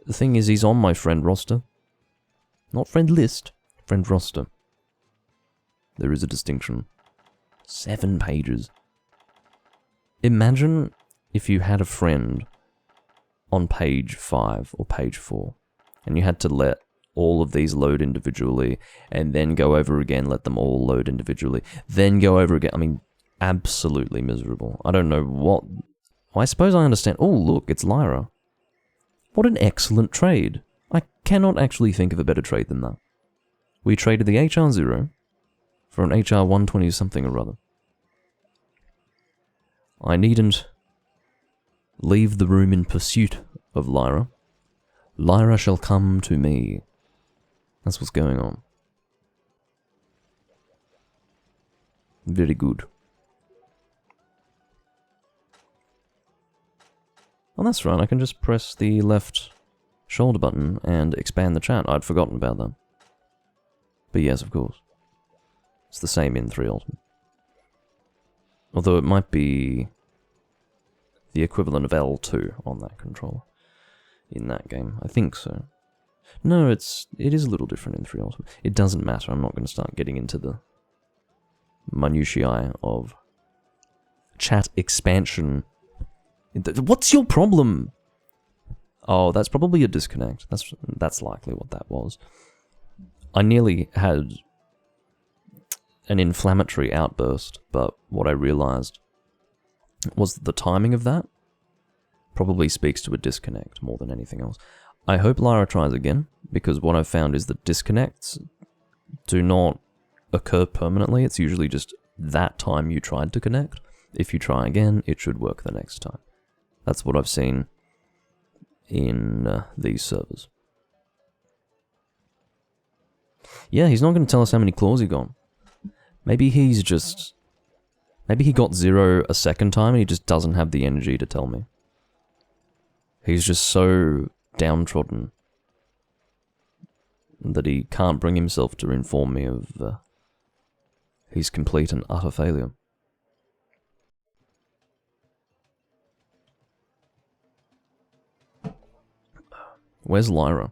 The thing is, he's on my friend roster. Not friend list, friend roster. There is a distinction. 7 pages. Imagine if you had a friend on page 5 or page 4, and you had to let all of these load individually, and then go over again, let them all load individually, then go over again. I mean, absolutely miserable. I don't know what... I suppose I understand. Oh, look, it's Lyra. What an excellent trade. I cannot actually think of a better trade than that. We traded the HR0 for an HR 120 something or other. I needn't leave the room in pursuit of Lyra. Lyra shall come to me. That's what's going on. Very good. Oh, that's right, I can just press the left shoulder button and expand the chat. I'd forgotten about that. But yes, of course. It's the same in 3 Ultimate. Although it might be the equivalent of L2 on that controller in that game. I think so. No, it is a little different in 3 Ultimate. It doesn't matter. I'm not going to start getting into the minutiae of chat expansion. What's your problem? Oh, that's probably a disconnect. That's likely what that was. I nearly had an inflammatory outburst, but what I realized was that the timing of that probably speaks to a disconnect more than anything else. I hope Lyra tries again, because what I've found is that disconnects do not occur permanently. It's usually just that time you tried to connect. If you try again, it should work the next time. That's what I've seen in these servers. Yeah, he's not going to tell us how many claws he got. Maybe he got 0 a second time and he just doesn't have the energy to tell me. He's just so downtrodden that he can't bring himself to inform me of his complete and utter failure. Where's Lyra?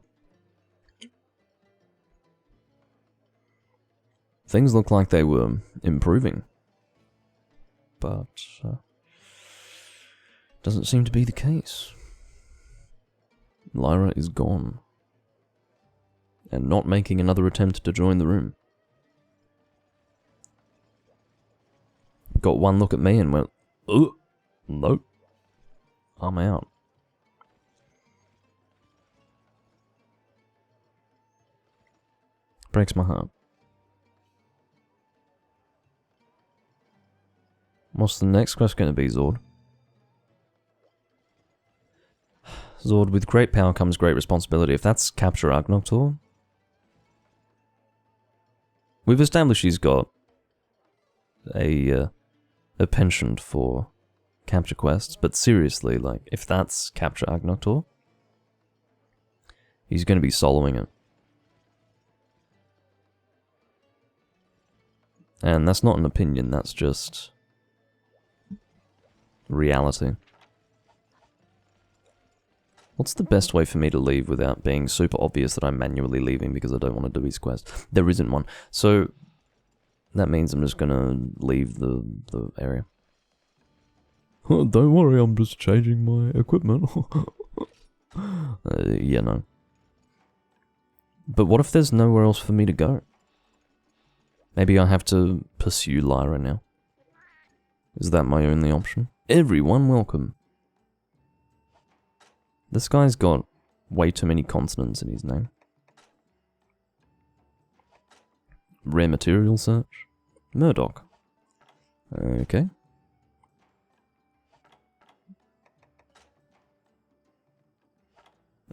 Things look like they were improving, but doesn't seem to be the case. Lyra is gone, and not making another attempt to join the room. Got one look at me and went, "Ugh, nope, I'm out." Breaks my heart. What's the next quest going to be, Zord? Zord, with great power comes great responsibility. If that's capture Agnoktor, we've established he's got a penchant for capture quests, but seriously, like, if that's capture Agnoktor, he's going to be soloing it. And that's not an opinion, that's just reality. What's the best way for me to leave without being super obvious that I'm manually leaving because I don't want to do his quest? There isn't one. So that means I'm just gonna leave the area. Oh, don't worry, I'm just changing my equipment. Yeah, no. But what if there's nowhere else for me to go? Maybe I have to pursue Lyra now. Is that my only option? Everyone welcome. This guy's got way too many consonants in his name. Rare material search. Murdoch. Okay.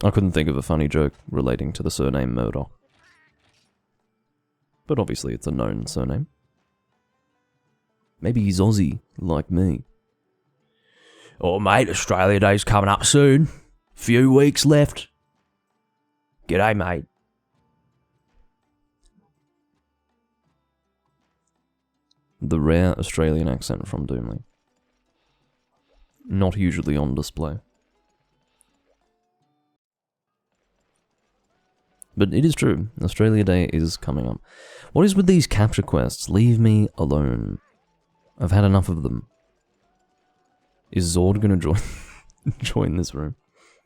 I couldn't think of a funny joke relating to the surname Murdoch. But obviously it's a known surname. Maybe he's Aussie, like me. Oh mate, Australia Day's coming up soon. Few weeks left. G'day mate. The rare Australian accent from Doomlink. Not usually on display. But it is true, Australia Day is coming up. What is with these capture quests? Leave me alone. I've had enough of them. Is Zord gonna join this room?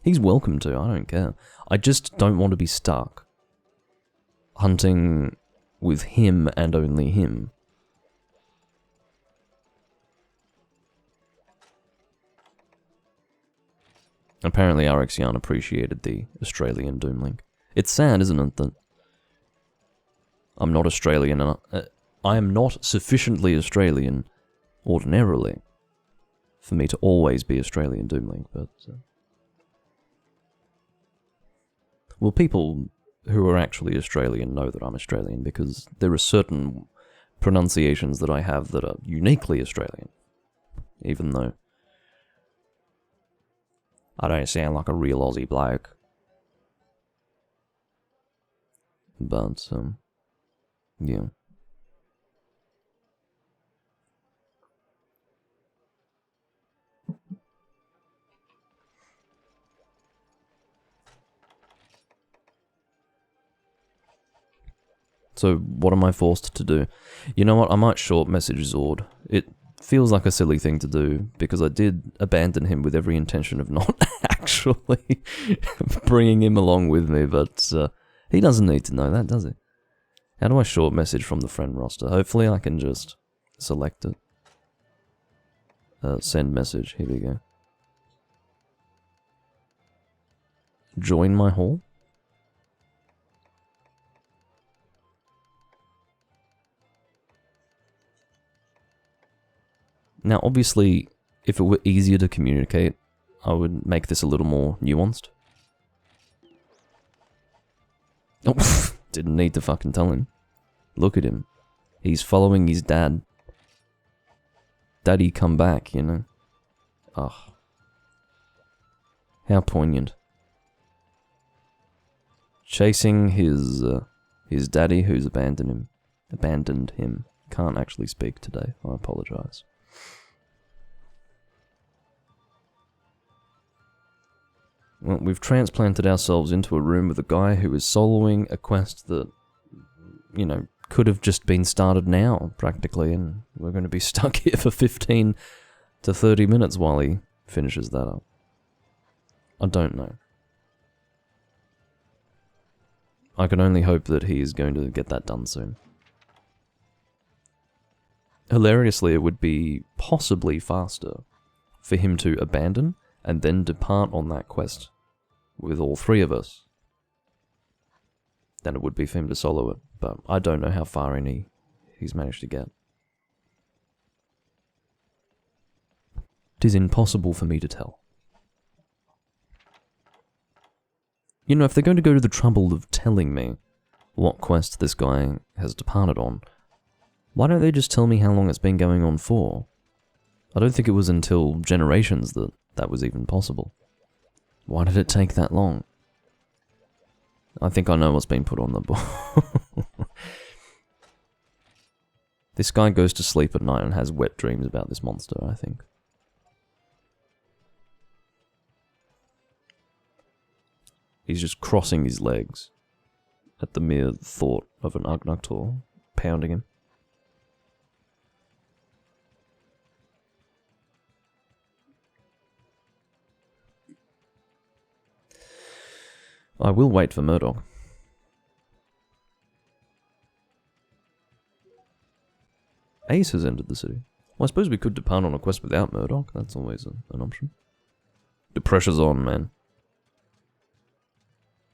He's welcome to, I don't care. I just don't want to be stuck hunting with him and only him. Apparently Arexian appreciated the Australian Doomlink. It's sad, isn't it, that I'm not Australian. I am not sufficiently Australian, ordinarily, for me to always be Australian Doomlink, but... well, people who are actually Australian know that I'm Australian, because there are certain pronunciations that I have that are uniquely Australian, even though I don't sound like a real Aussie bloke. But, yeah. So, what am I forced to do? You know what, I might short message Zord. It feels like a silly thing to do, because I did abandon him with every intention of not actually bringing him along with me, but he doesn't need to know that, does he? How do I short message from the friend roster? Hopefully I can just select it. Send message, here we go. Join my hall? Now, obviously, if it were easier to communicate, I would make this a little more nuanced. Oh, didn't need to fucking tell him. Look at him. He's following his dad. Daddy, come back, you know? Ugh. How poignant. Chasing his daddy who's abandoned him. Can't actually speak today. I apologize. Well, we've transplanted ourselves into a room with a guy who is soloing a quest that, you know, could have just been started now, practically, and we're going to be stuck here for 15 to 30 minutes while he finishes that up. I don't know. I can only hope that he is going to get that done soon. Hilariously, it would be possibly faster for him to abandon and then depart on that quest with all three of us than it would be for him to solo it, but I don't know how far in he's managed to get. It is impossible for me to tell. You know, if they're going to go to the trouble of telling me what quest this guy has departed on, why don't they just tell me how long it's been going on for? I don't think it was until Generations that that was even possible. Why did it take that long? I think I know what's been put on the board. This guy goes to sleep at night and has wet dreams about this monster, I think. He's just crossing his legs at the mere thought of an Ugnaughtor pounding him. I will wait for Murdoch. Ace has entered the city. Well, I suppose we could depart on a quest without Murdoch. That's always an option. The pressure's on, man.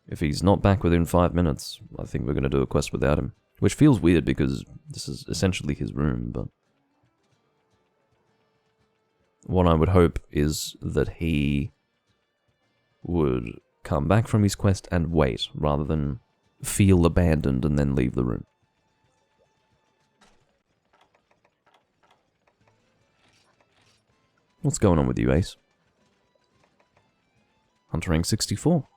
If he's not back within 5 minutes, I think we're going to do a quest without him. Which feels weird because this is essentially his room, but... what I would hope is that he would come back from his quest and wait, rather than feel abandoned and then leave the room. What's going on with you, Ace? Hunter rank 64.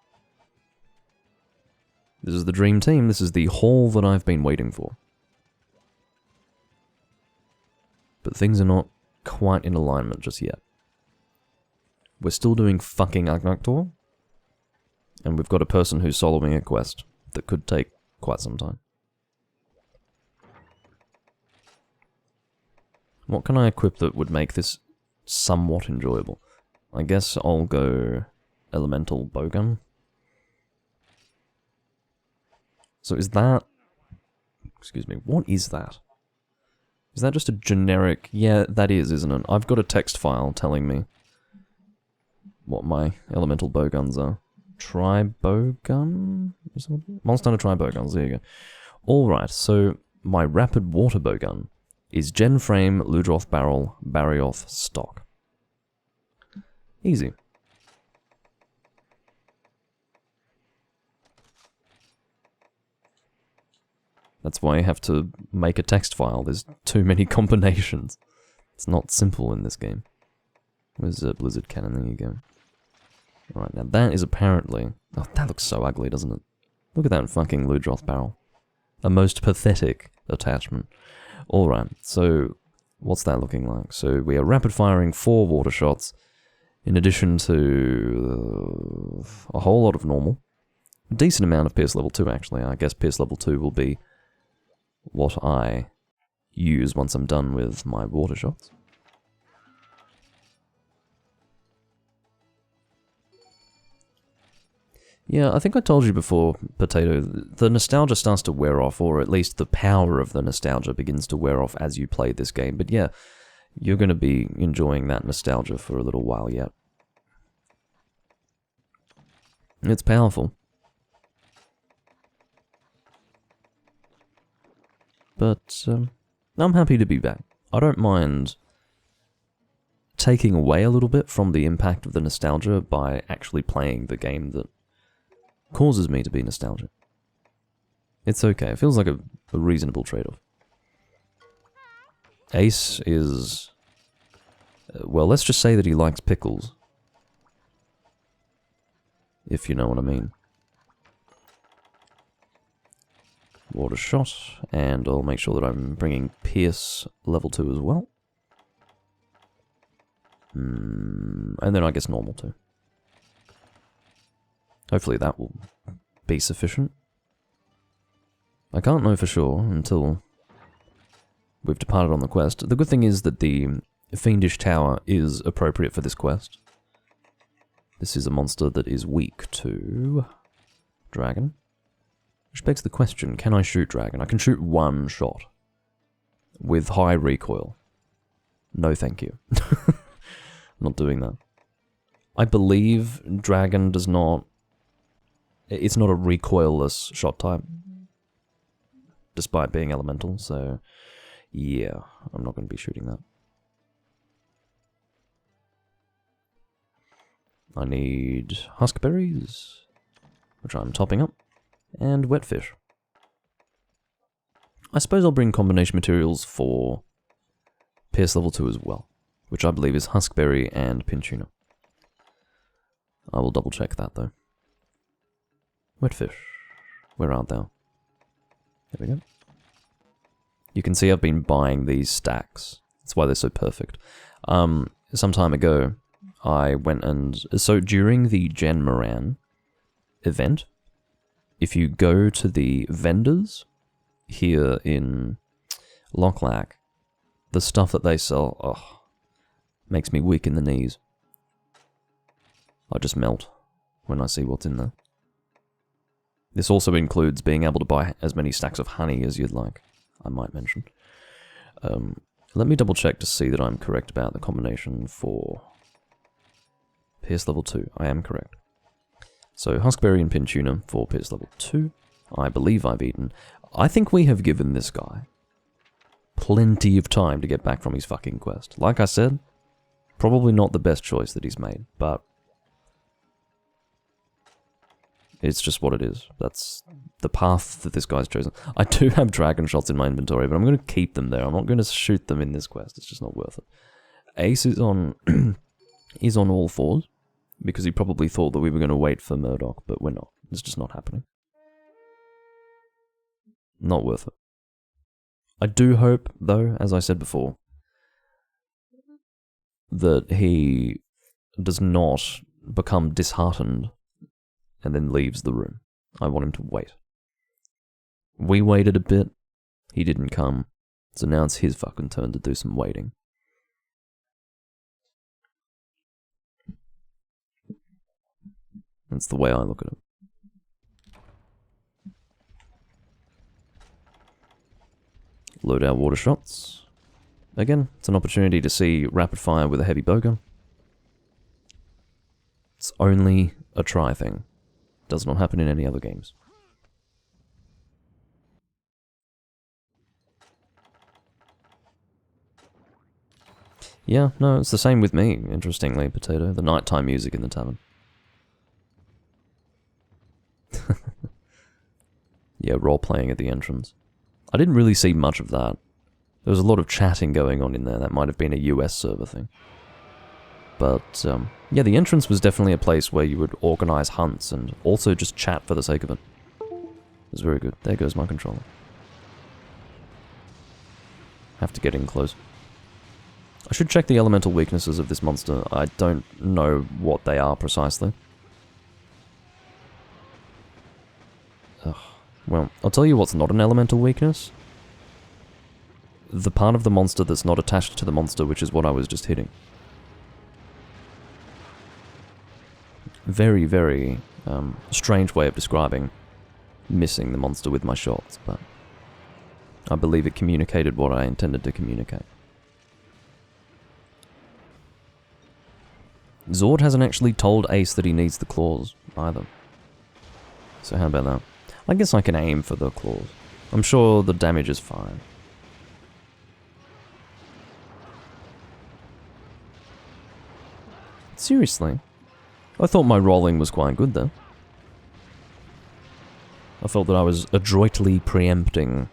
This is the dream team. This is the haul that I've been waiting for. But things are not quite in alignment just yet. We're still doing fucking Ugnaughtor, and we've got a person who's soloing a quest that could take quite some time. What can I equip that would make this somewhat enjoyable? I guess I'll go Elemental Bowgun. So is that... excuse me, what is that? Is that just a generic... yeah, that is, isn't it? I've got a text file telling me what my elemental bowguns are. Tri-bowgun? Monster Hunter tri-bowguns, there you go. Alright, so my rapid water bowgun is Gen Frame, Ludroth Barrel, Barioth Stock. Easy. That's why I have to make a text file. There's too many combinations. It's not simple in this game. Where's Blizzard Cannon? There you go. Alright, now that is apparently... oh, that looks so ugly, doesn't it? Look at that fucking Ludroth barrel. A most pathetic attachment. Alright, so what's that looking like? So we are rapid firing 4 water shots, in addition to a whole lot of normal. A decent amount of Pierce level 2 actually. I guess Pierce level 2 will be what I use once I'm done with my water shots. Yeah, I think I told you before, Potato, the nostalgia starts to wear off, or at least the power of the nostalgia begins to wear off as you play this game. But yeah, you're going to be enjoying that nostalgia for a little while yet. It's powerful. But I'm happy to be back. I don't mind taking away a little bit from the impact of the nostalgia by actually playing the game that causes me to be nostalgic. It's okay. It feels like a reasonable trade-off. Ace is... well, let's just say that he likes pickles. If you know what I mean. Water shot, and I'll make sure that I'm bringing Pierce level 2 as well. And then I guess normal too. Hopefully that will be sufficient. I can't know for sure until we've departed on the quest. The good thing is that the Fiendish Tower is appropriate for this quest. This is a monster that is weak to dragon. Which begs the question, can I shoot dragon? I can shoot 1 shot with high recoil. No thank you. I'm not doing that. I believe dragon does not... it's not a recoilless shot type, despite being elemental, so yeah, I'm not going to be shooting that. I need huskberries, which I'm topping up, and wet fish. I suppose I'll bring combination materials for Pierce level 2 as well, which I believe is huskberry and pin-tuna. I will double check that though. Wet fish. Where art thou? There we go. You can see I've been buying these stacks. That's why they're so perfect. Some time ago, I went and... so during the Gen Moran event, if you go to the vendors here in Lochlac, the stuff that they sell, makes me weak in the knees. I just melt when I see what's in there. This also includes being able to buy as many stacks of honey as you'd like, I might mention. Let me double check to see that I'm correct about the combination for Pierce level 2. I am correct. So huskberry and pin-tuna for Pierce level 2. I believe I've eaten. I think we have given this guy plenty of time to get back from his fucking quest. Like I said, probably not the best choice that he's made, but it's just what it is. That's the path that this guy's chosen. I do have dragon shots in my inventory, but I'm going to keep them there. I'm not going to shoot them in this quest. It's just not worth it. Ace is on is on all fours, because he probably thought that we were going to wait for Murdoch, but we're not. It's just not happening. Not worth it. I do hope, though, as I said before, that he does not become disheartened and then leaves the room. I want him to wait. We waited a bit. He didn't come. So now it's his fucking turn to do some waiting. That's the way I look at it. Load our water shots. Again, it's an opportunity to see rapid fire with a heavy bowgun. It's only a try thing. Does not happen in any other games. Yeah, no, it's the same with me, interestingly, Potato. The nighttime music in the tavern. Yeah, role-playing at the entrance. I didn't really see much of that. There was a lot of chatting going on in there. That might have been a US server thing. But, yeah, the entrance was definitely a place where you would organize hunts and also just chat for the sake of it. It's very good. There goes my controller. Have to get in close. I should check the elemental weaknesses of this monster. I don't know what they are precisely. Ugh. Well, I'll tell you what's not an elemental weakness. The part of the monster that's not attached to the monster, which is what I was just hitting. Very, very strange way of describing missing the monster with my shots, but I believe it communicated what I intended to communicate. Zord hasn't actually told Ace that he needs the claws, either. So how about that? I guess I can aim for the claws. I'm sure the damage is fine. Seriously? I thought my rolling was quite good, though. I felt that I was adroitly preempting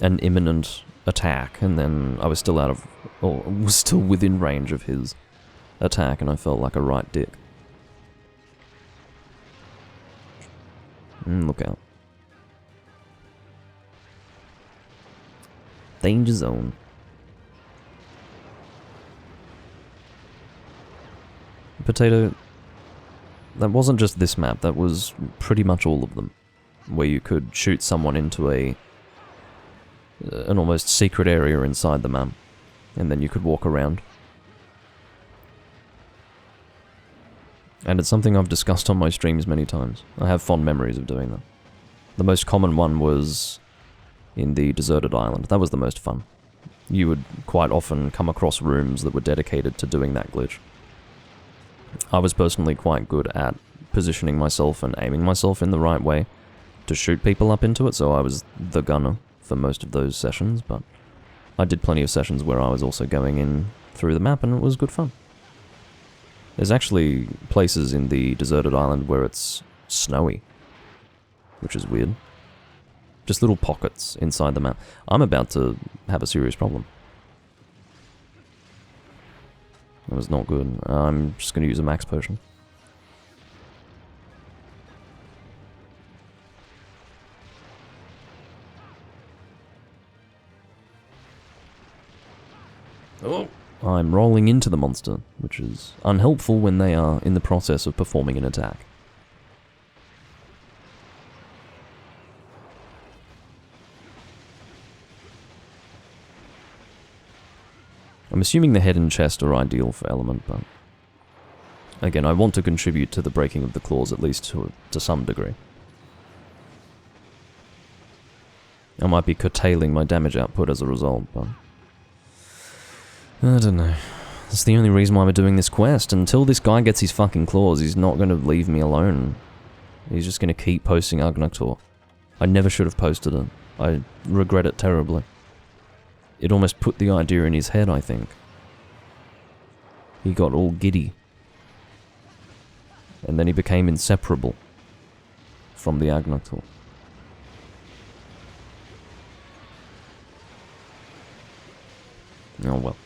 an imminent attack, and then I was still out of... or was still within range of his attack, and I felt like a right dick. Look out. Danger zone. Potato, that wasn't just this map, that was pretty much all of them, where you could shoot someone into an almost secret area inside the map, and then you could walk around. And it's something I've discussed on my streams many times. I have fond memories of doing that. The most common one was in the deserted island. That was the most fun. You would quite often come across rooms that were dedicated to doing that glitch. I was personally quite good at positioning myself and aiming myself in the right way to shoot people up into it, so I was the gunner for most of those sessions, but I did plenty of sessions where I was also going in through the map, and it was good fun. There's actually places in the deserted island where it's snowy, which is weird. Just little pockets inside the map. I'm about to have a serious problem. That was not good. I'm just going to use a max potion. Oh! I'm rolling into the monster, which is unhelpful when they are in the process of performing an attack. I'm assuming the head and chest are ideal for element, but again, I want to contribute to the breaking of the claws at least to some degree. I might be curtailing my damage output as a result, but I don't know. That's the only reason why we're doing this quest. Until this guy gets his fucking claws, he's not going to leave me alone. He's just going to keep posting Agnator. I never should have posted it. I regret it terribly. It almost put the idea in his head, I think. He got all giddy. And then he became inseparable from the Agnator. Oh well.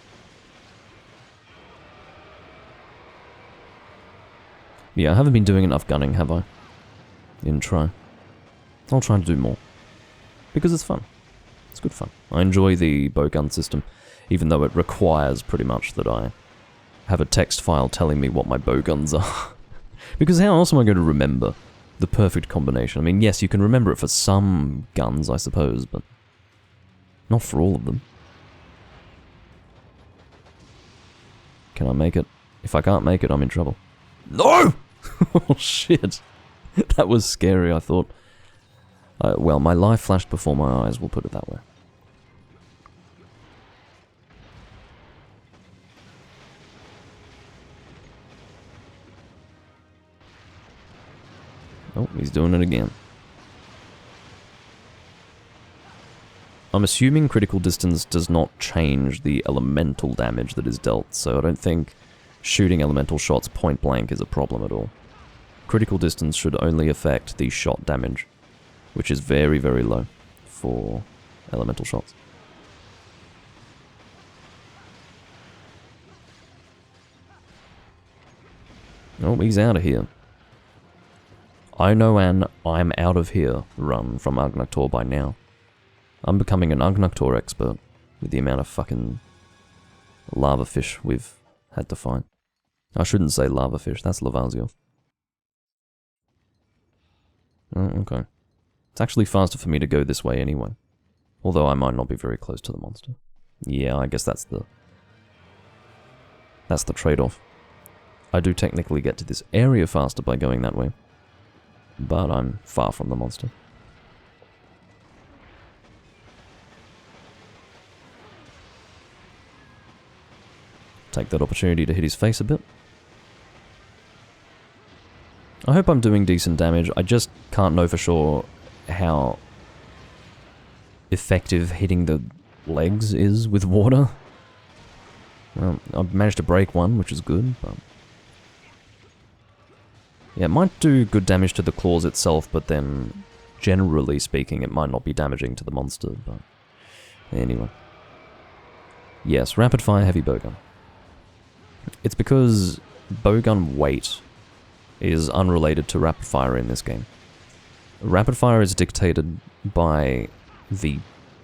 Yeah, I haven't been doing enough gunning, have I? In try. I'll try to do more. Because it's fun. It's good fun. I enjoy the bowgun system, even though it requires pretty much that I have a text file telling me what my bowguns are. Because how else am I going to remember the perfect combination? I mean, yes, you can remember it for some guns, I suppose, but not for all of them. Can I make it? If I can't make it, I'm in trouble. No! Oh, shit. That was scary, I thought. Well, my life flashed before my eyes, we'll put it that way. Oh, he's doing it again. I'm assuming critical distance does not change the elemental damage that is dealt, so I don't think shooting elemental shots point blank is a problem at all. Critical distance should only affect the shot damage, which is very, very low for elemental shots. Oh, he's out of here. I know an I'm out of here run from Ugnaughtor by now. I'm becoming an Ugnaughtor expert with the amount of fucking lava fish we've had to find. I shouldn't say lava fish, that's Lavazio. Oh, okay. It's actually faster for me to go this way anyway. Although I might not be very close to the monster. Yeah, I guess that's the trade-off. I do technically get to this area faster by going that way. But I'm far from the monster. Take that opportunity to hit his face a bit. I hope I'm doing decent damage. I just can't know for sure how effective hitting the legs is with water. Well, I've managed to break one, which is good, but... yeah, it might do good damage to the claws itself, but then, generally speaking, it might not be damaging to the monster, but... anyway. Yes, rapid fire heavy bowgun. It's because bowgun weight is unrelated to rapid fire in this game. Rapid fire is dictated by the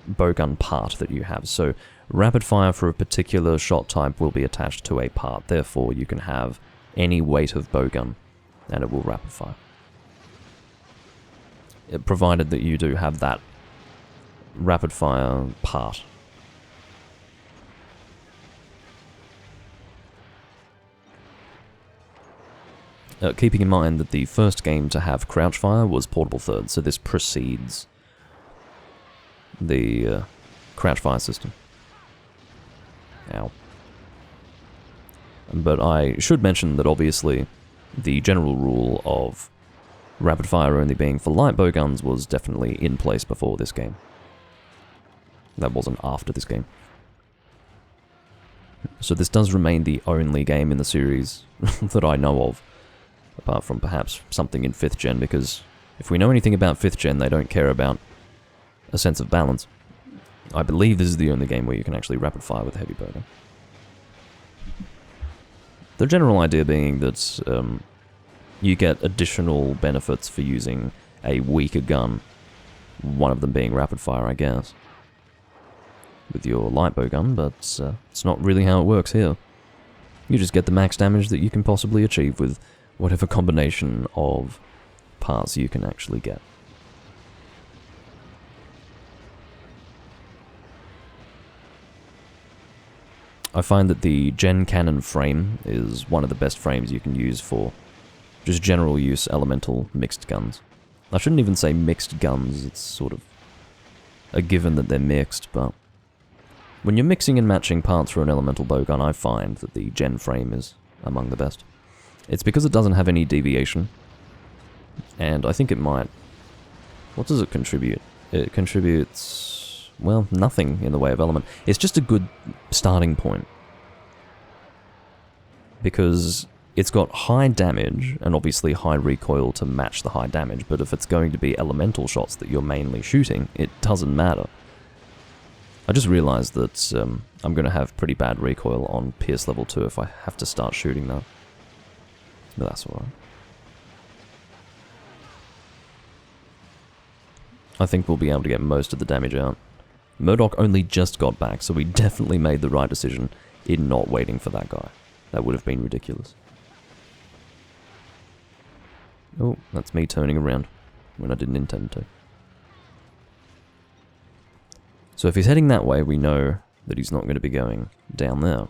bowgun part that you have, so rapid fire for a particular shot type will be attached to a part, therefore you can have any weight of bowgun and it will rapid fire. Provided that you do have that rapid fire part. Keeping in mind that the first game to have crouch fire was portable third, so this precedes the crouch fire system. Ow. But I should mention that obviously the general rule of rapid fire only being for light bowguns was definitely in place before this game. That wasn't after this game. So this does remain the only game in the series that I know of, apart from perhaps something in 5th gen, because if we know anything about 5th gen, they don't care about a sense of balance. I believe this is the only game where you can actually rapid fire with a heavy bowgun. The general idea being that you get additional benefits for using a weaker gun, one of them being rapid fire, I guess, with your light bowgun, but it's not really how it works here. You just get the max damage that you can possibly achieve with whatever combination of parts you can actually get. I find that the Gen Cannon frame is one of the best frames you can use for just general use elemental mixed guns. I shouldn't even say mixed guns, it's sort of a given that they're mixed, but when you're mixing and matching parts for an elemental bowgun, I find that the Gen frame is among the best. It's because it doesn't have any deviation, and I think it might... what does it contribute? It contributes, well, nothing in the way of element. It's just a good starting point, because it's got high damage, and obviously high recoil to match the high damage, but if it's going to be elemental shots that you're mainly shooting, it doesn't matter. I just realized that I'm going to have pretty bad recoil on Pierce level 2 if I have to start shooting that. But that's alright. I think we'll be able to get most of the damage out. Murdoch only just got back, so we definitely made the right decision in not waiting for that guy. That would have been ridiculous. Oh, that's me turning around when I didn't intend to. So if he's heading that way, we know that he's not going to be going down there.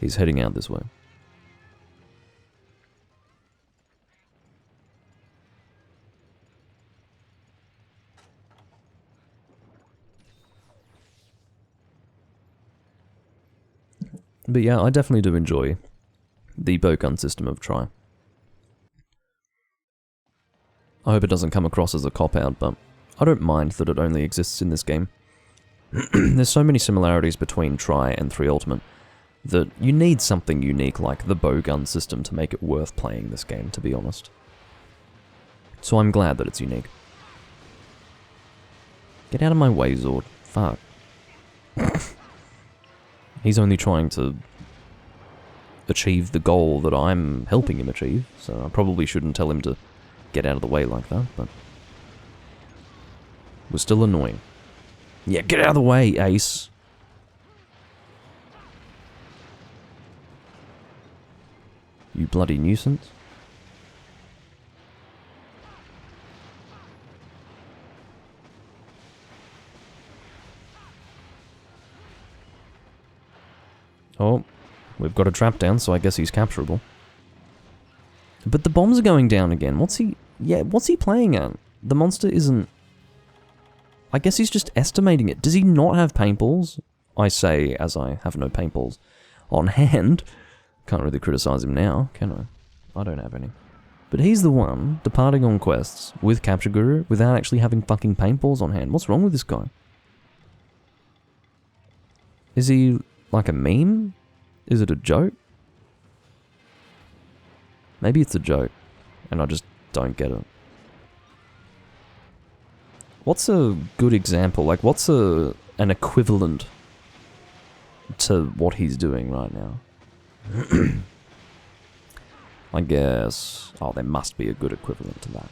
He's heading out this way. But yeah, I definitely do enjoy the bowgun system of Try. I hope it doesn't come across as a cop-out, but I don't mind that it only exists in this game. There's so many similarities between Try and 3 Ultimate that you need something unique like the bowgun system to make it worth playing this game, to be honest. So I'm glad that it's unique. Get out of my way, Zord. Fuck. He's only trying to achieve the goal that I'm helping him achieve, so I probably shouldn't tell him to get out of the way like that, but... was still annoying. Yeah, get out of the way, Ace! You bloody nuisance. Oh, we've got a trap down, so I guess he's capturable. But the bombs are going down again. What's he... yeah, what's he playing at? The monster isn't... I guess he's just estimating it. Does he not have paintballs? I say, as I have no paintballs on hand. Can't really criticize him now, can I? I don't have any. But he's the one departing on quests with Capture Guru without actually having fucking paintballs on hand. What's wrong with this guy? Is he like a meme? Is it a joke? Maybe it's a joke, and I just don't get it. What's a good example? Like, what's an equivalent to what he's doing right now? I guess... oh, there must be a good equivalent to that.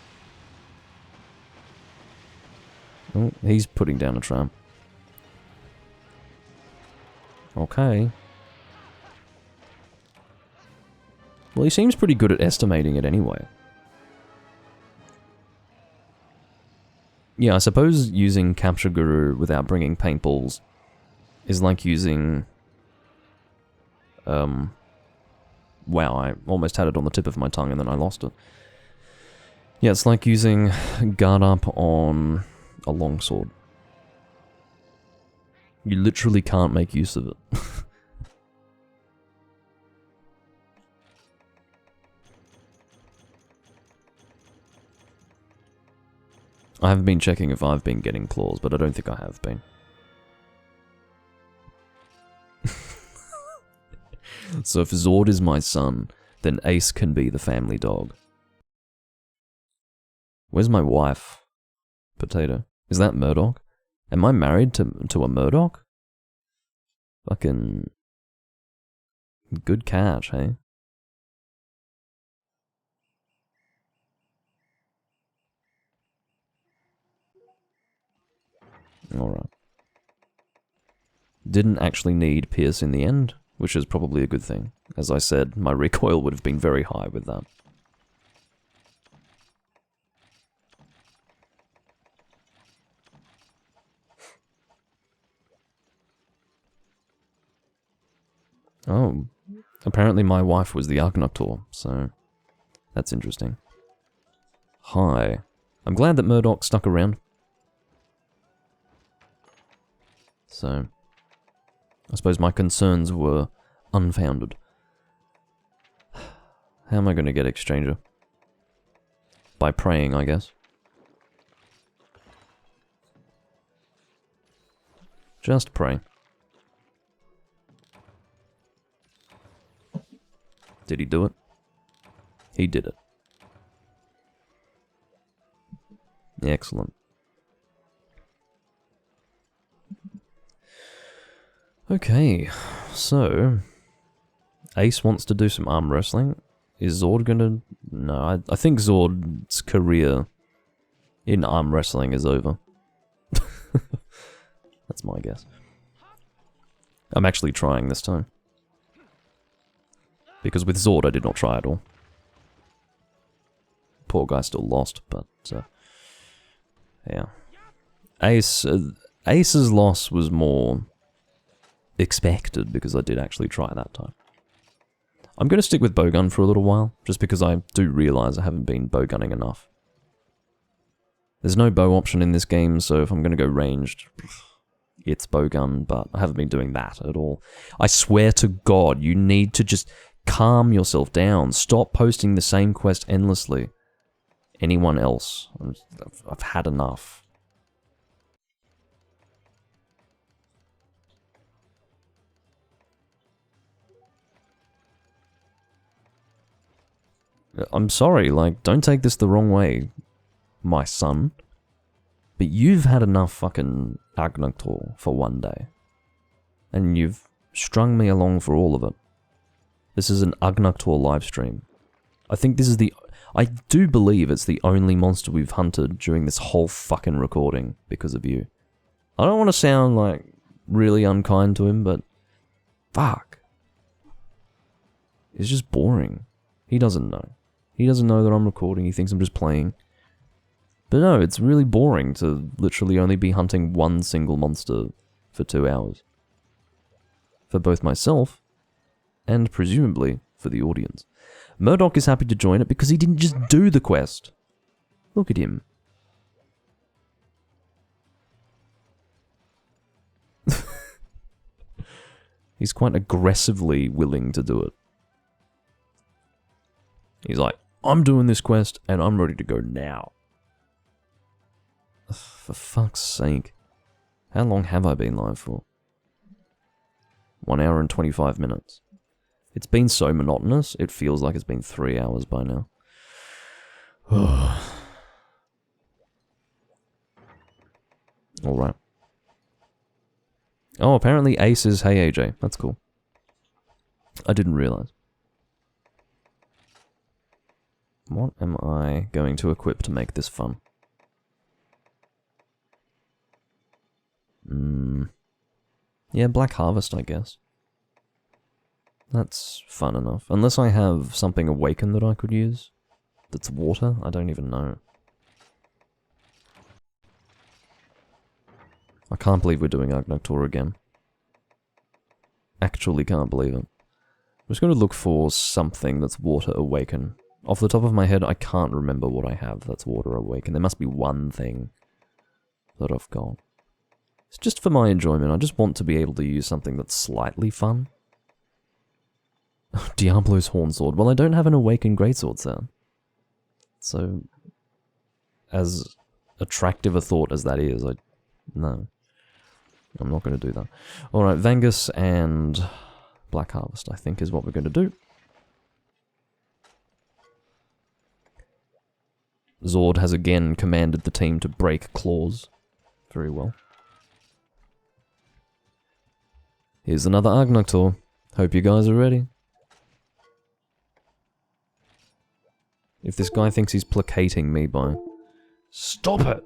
Oh, he's putting down a tram. Okay. Well, he seems pretty good at estimating it anyway. Yeah, I suppose using Capture Guru without bringing paintballs is like using... wow, I almost had it on the tip of my tongue and then I lost it. Yeah, it's like using guard up on a longsword. You literally can't make use of it. I haven't been checking if I've been getting claws, but I don't think I have been. So if Zord is my son, then Ace can be the family dog. Where's my wife? Potato. Is that Murdoch? Am I married to a Murdoch? Fucking... good catch, hey? Alright. Didn't actually need Pierce in the end, which is probably a good thing. As I said, my recoil would have been very high with that. Oh, apparently my wife was the Argnoctor, so that's interesting. Hi. I'm glad that Murdoch stuck around. So, I suppose my concerns were unfounded. How am I going to get Exchanger? By praying, I guess. Just pray. Did he do it? He did it. Excellent. Okay, so... Ace wants to do some arm wrestling. Is Zord gonna... no, I think Zord's career in arm wrestling is over. That's my guess. I'm actually trying this time. Because with Zord I did not try at all. Poor guy still lost, but... yeah. Ace's loss was more... expected, because I did actually try that time. I'm going to stick with bowgun for a little while, just because I do realise I haven't been bowgunning enough. There's no bow option in this game, so if I'm going to go ranged, it's bowgun, but I haven't been doing that at all. I swear to God, you need to just calm yourself down. Stop posting the same quest endlessly. Anyone else? I've had enough. I'm sorry, like, don't take this the wrong way, my son. But you've had enough fucking Argnoctor for one day. And you've strung me along for all of it. This is an Argnoctor livestream. I think this is the... I do believe it's the only monster we've hunted during this whole fucking recording because of you. I don't want to sound, like, really unkind to him, but... fuck. It's just boring. He doesn't know. He doesn't know that I'm recording, he thinks I'm just playing. But no, it's really boring to literally only be hunting one single monster for 2 hours. For both myself, and presumably for the audience. Murdoch is happy to join it because he didn't just do the quest. Look at him. He's quite aggressively willing to do it. He's like, I'm doing this quest and I'm ready to go now. For fuck's sake. How long have I been live for? 1 hour and 25 minutes. It's been so monotonous, it feels like it's been 3 hours by now. Alright. Oh, apparently Ace is Hey AJ. That's cool. I didn't realize. What am I going to equip to make this fun? Yeah, Black Harvest, I guess. That's fun enough. Unless I have something awakened that I could use. That's water? I don't even know. I can't believe we're doing Argnoctor again. Actually can't believe it. I'm just going to look for something that's water awaken. Off the top of my head, I can't remember what I have that's water awaken. There must be one thing that I've got. It's just for my enjoyment. I just want to be able to use something that's slightly fun. Diablo's Hornsword. Well, I don't have an awakened greatsword sound. So, as attractive a thought as that is, no. I'm not going to do that. Alright, Vangus and Black Harvest, I think, is what we're going to do. Zord has again commanded the team to break claws. Very well. Here's another Argnoctor. Hope you guys are ready. If this guy thinks he's placating me by... Stop it!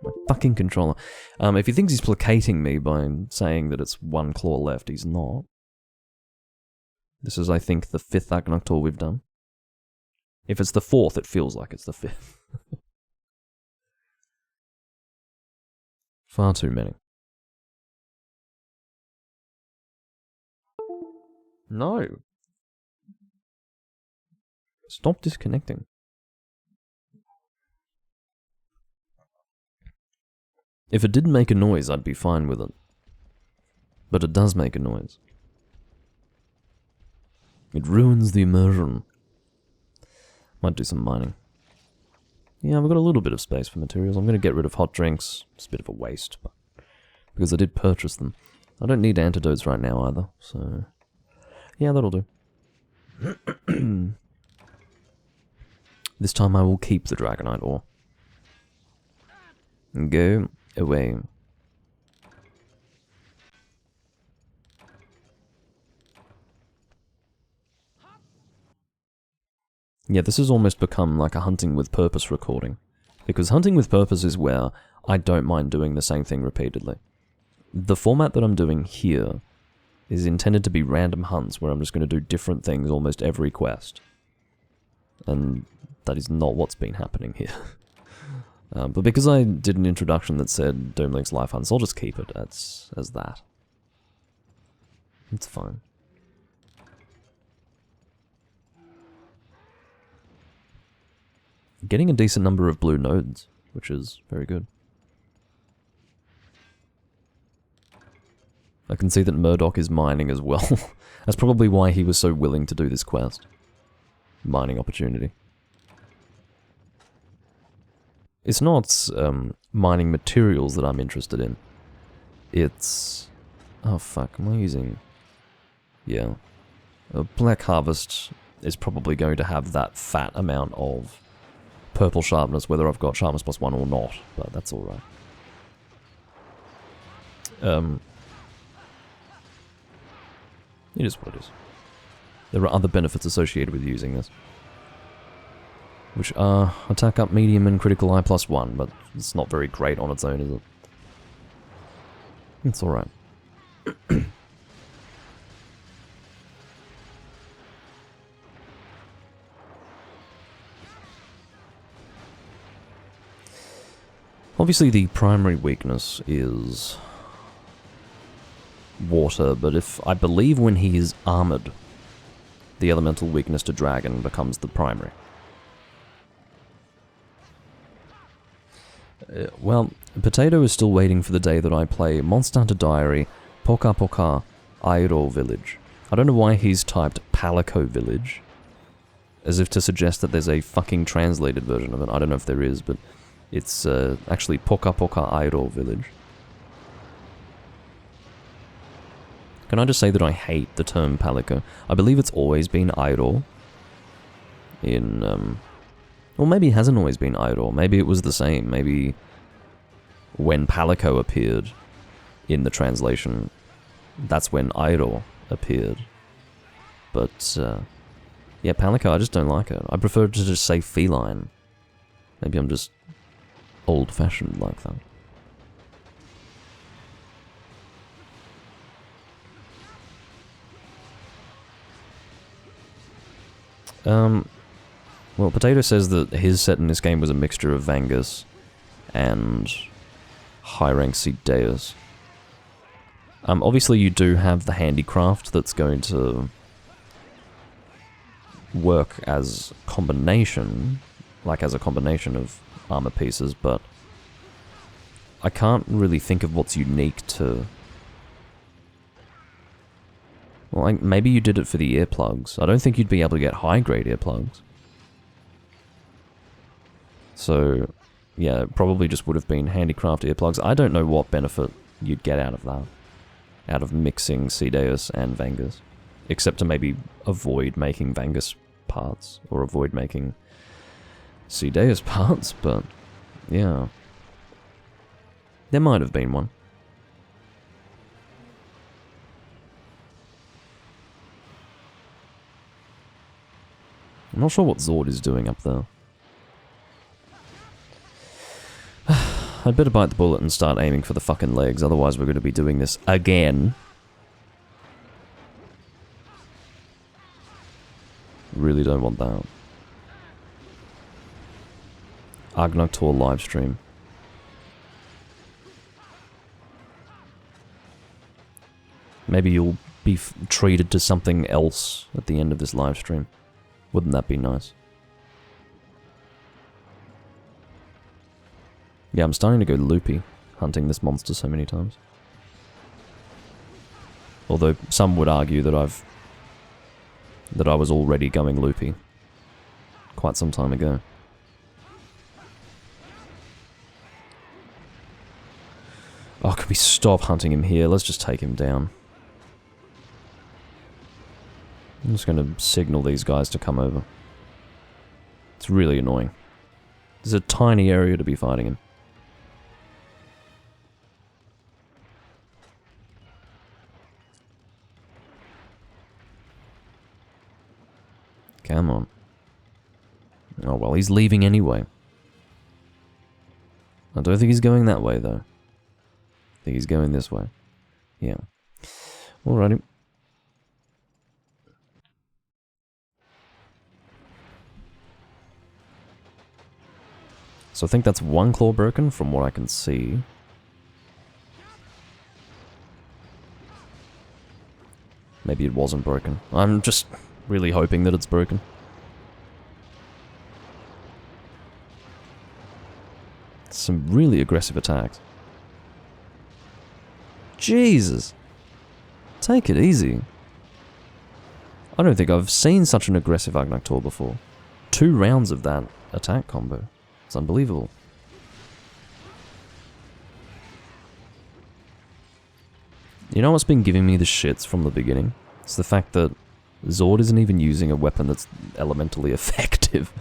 My fucking controller. If he thinks he's placating me by saying that it's one claw left, he's not. This is, I think, the 5th Argnoctor we've done. If it's the 4th, it feels like it's the 5th. Far too many. No. Stop disconnecting. If it didn't make a noise, I'd be fine with it. But it does make a noise. It ruins the immersion. Might do some mining. Yeah, I've got a little bit of space for materials. I'm going to get rid of hot drinks. It's a bit of a waste, but because I did purchase them. I don't need antidotes right now either, so... yeah, that'll do. This time I will keep the Dragonite ore. Go away. Yeah, this has almost become like a hunting with purpose recording. Because hunting with purpose is where I don't mind doing the same thing repeatedly. The format that I'm doing here is intended to be random hunts where I'm just going to do different things almost every quest. And that is not what's been happening here. But because I did an introduction that said Doomlink's Life Hunts, I'll just keep it as that. It's fine. Getting a decent number of blue nodes, which is very good. I can see that Murdoch is mining as well. That's probably why he was so willing to do this quest. Mining opportunity. It's not mining materials that I'm interested in. It's... oh fuck, am I using... yeah. Black Harvest is probably going to have that fat amount of purple sharpness, whether I've got sharpness +1 or not, but that's alright. It is what it is. There are other benefits associated with using this. Which are attack up, medium, and critical I +1, but it's not very great on its own, is it? It's alright. Obviously the primary weakness is water, but I believe when he is armored, the elemental weakness to dragon becomes the primary. Well, Potato is still waiting for the day that I play Monster Hunter Diary Poka Poka Airo Village. I don't know why he's typed Palico Village, as if to suggest that there's a fucking translated version of it. I don't know if there is, but it's actually Poka Poka Airo Village. Can I just say that I hate the term Palico? I believe it's always been Airo. Well, maybe it hasn't always been Airo. Maybe it was the same. Maybe when Palico appeared in the translation, that's when Airo appeared. But, yeah, Palico, I just don't like it. I prefer to just say feline. Maybe I'm just old-fashioned like that. Well, Potato says that his set in this game was a mixture of Vangus and high-rank Cedeus. Obviously you do have the handicraft that's going to work as combination, like as a combination of armor pieces, but I can't really think of what's unique to... Well, maybe you did it for the earplugs. I don't think you'd be able to get high-grade earplugs. So, yeah, it probably just would have been handicraft earplugs. I don't know what benefit you'd get out of that. Out of mixing Cedeus and Vangus. Except to maybe avoid making Vangus parts. Or avoid making Cedeus parts, but... yeah. There might have been one. I'm not sure what Zord is doing up there. I'd better bite the bullet and start aiming for the fucking legs, otherwise we're going to be doing this again. Really don't want that. Agnaktor livestream. Maybe you'll be treated to something else at the end of this livestream. Wouldn't that be nice? Yeah, I'm starting to go loopy, hunting this monster so many times. Although some would argue that I was already going loopy quite some time ago. Oh, can we stop hunting him here? Let's just take him down. I'm just going to signal these guys to come over. It's really annoying. There's a tiny area to be fighting in. Come on. Oh well, he's leaving anyway. I don't think he's going that way though. I think he's going this way. Yeah. Alrighty. So I think that's one claw broken from what I can see. Maybe it wasn't broken. I'm just really hoping that it's broken. Some really aggressive attacks. Jesus! Take it easy. I don't think I've seen such an aggressive Agnaktor before. 2 rounds of that attack combo. It's unbelievable. You know what's been giving me the shits from the beginning? It's the fact that Zord isn't even using a weapon that's elementally effective.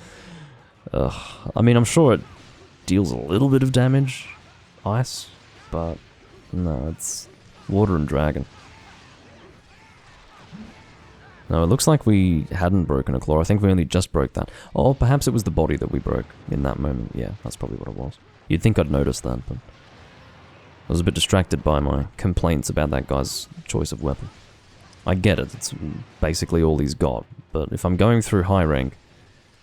Ugh. I mean, I'm sure it deals a little bit of damage, ice, but no, it's water and dragon. No, it looks like we hadn't broken a claw. I think we only just broke that. Or perhaps it was the body that we broke in that moment. Yeah, that's probably what it was. You'd think I'd noticed that, but I was a bit distracted by my complaints about that guy's choice of weapon. I get it, it's basically all he's got, but if I'm going through high rank,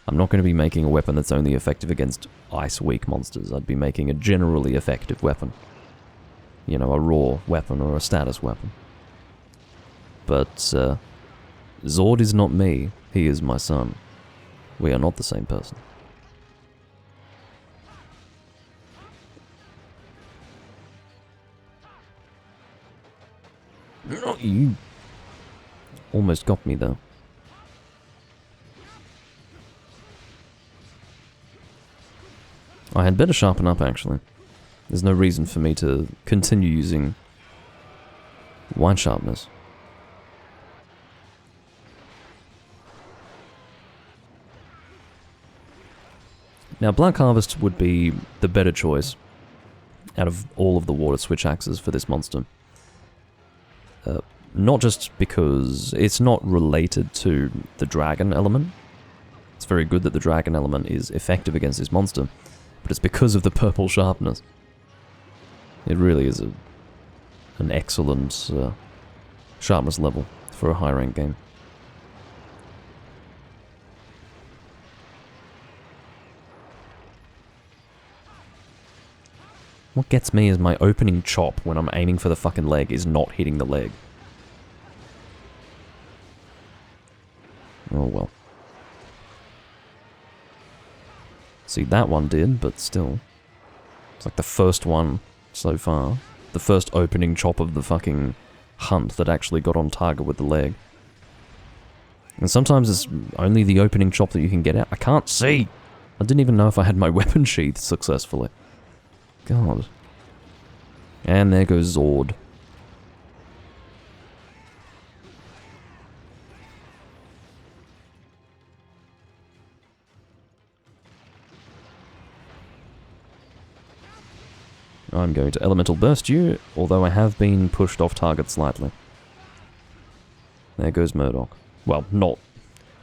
I'm not going to be making a weapon that's only effective against ice-weak monsters. I'd be making a generally effective weapon. You know, a raw weapon or a status weapon. But, Zord is not me, he is my son. We are not the same person. You almost got me though. I had better sharpen up actually. There's no reason for me to continue using white sharpness. Now Black Harvest would be the better choice out of all of the water switch axes for this monster. Not just because it's not related to the dragon element. It's very good that the dragon element is effective against this monster, but it's because of the purple sharpness. It really is an excellent sharpness level for a high rank game. What gets me is my opening chop when I'm aiming for the fucking leg is not hitting the leg. Oh well. See, that one did, but still. It's like the first one so far. The first opening chop of the fucking hunt that actually got on target with the leg. And sometimes it's only the opening chop that you can get out. I can't see! I didn't even know if I had my weapon sheathed successfully. God. And there goes Zord. I'm going to Elemental Burst you, although I have been pushed off target slightly. There goes Murdoch. Well, not...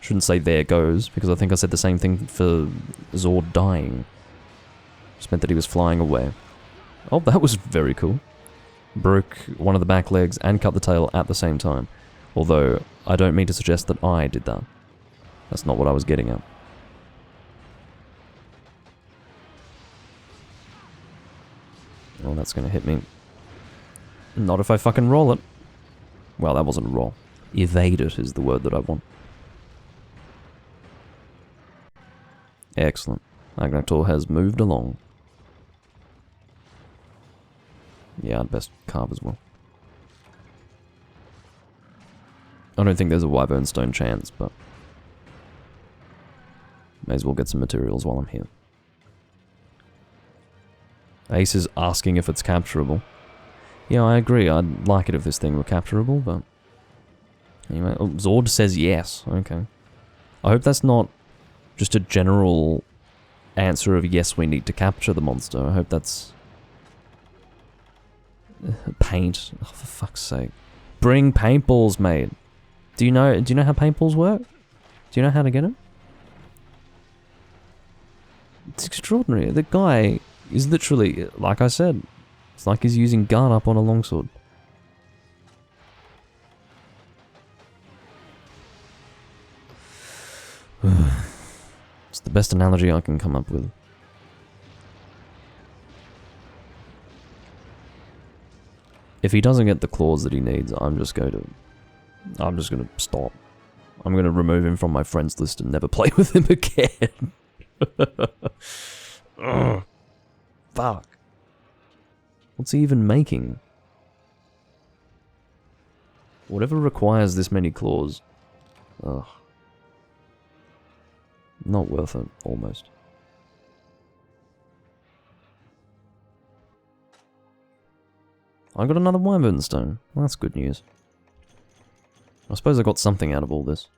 shouldn't say there goes, because I think I said the same thing for Zord dying. Just meant that he was flying away. Oh, that was very cool. Broke one of the back legs and cut the tail at the same time. Although, I don't mean to suggest that I did that. That's not what I was getting at. Oh, that's gonna hit me. Not if I fucking roll it. Well, that wasn't roll. Evade it is the word that I want. Excellent. Agnator has moved along. Yeah, I'd best carve as well. I don't think there's a Wyvern Stone chance, but... may as well get some materials while I'm here. Ace is asking if it's capturable. Yeah, I agree. I'd like it if this thing were capturable, but... anyway, oh, Zord says yes. Okay. I hope that's not just a general answer of yes, we need to capture the monster. I hope that's... paint. Oh, for fuck's sake. Bring paintballs, mate. Do you know how paintballs work? Do you know how to get them? It's extraordinary. The guy is literally, like I said, it's like he's using guard up on a longsword. It's the best analogy I can come up with. If he doesn't get the claws that he needs, I'm just gonna stop. I'm gonna remove him from my friends list and never play with him again. Ugh. Fuck. What's he even making? Whatever requires this many claws. Ugh. Not worth it, almost. I got another Wyvern Stone. Well, that's good news. I suppose I got something out of all this.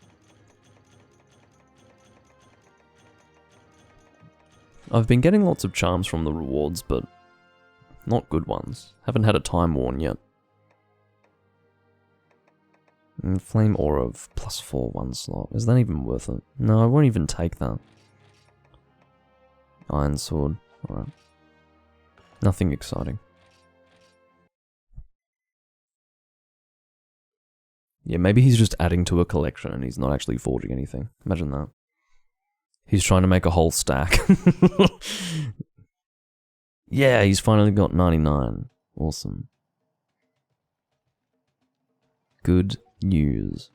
I've been getting lots of charms from the rewards, but not good ones. Haven't had a Time Worn yet. Flame Aura of +4 1 slot. Is that even worth it? No, I won't even take that. Iron Sword. Alright. Nothing exciting. Yeah, maybe he's just adding to a collection and he's not actually forging anything. Imagine that. He's trying to make a whole stack. Yeah, he's finally got 99. Awesome. Good news.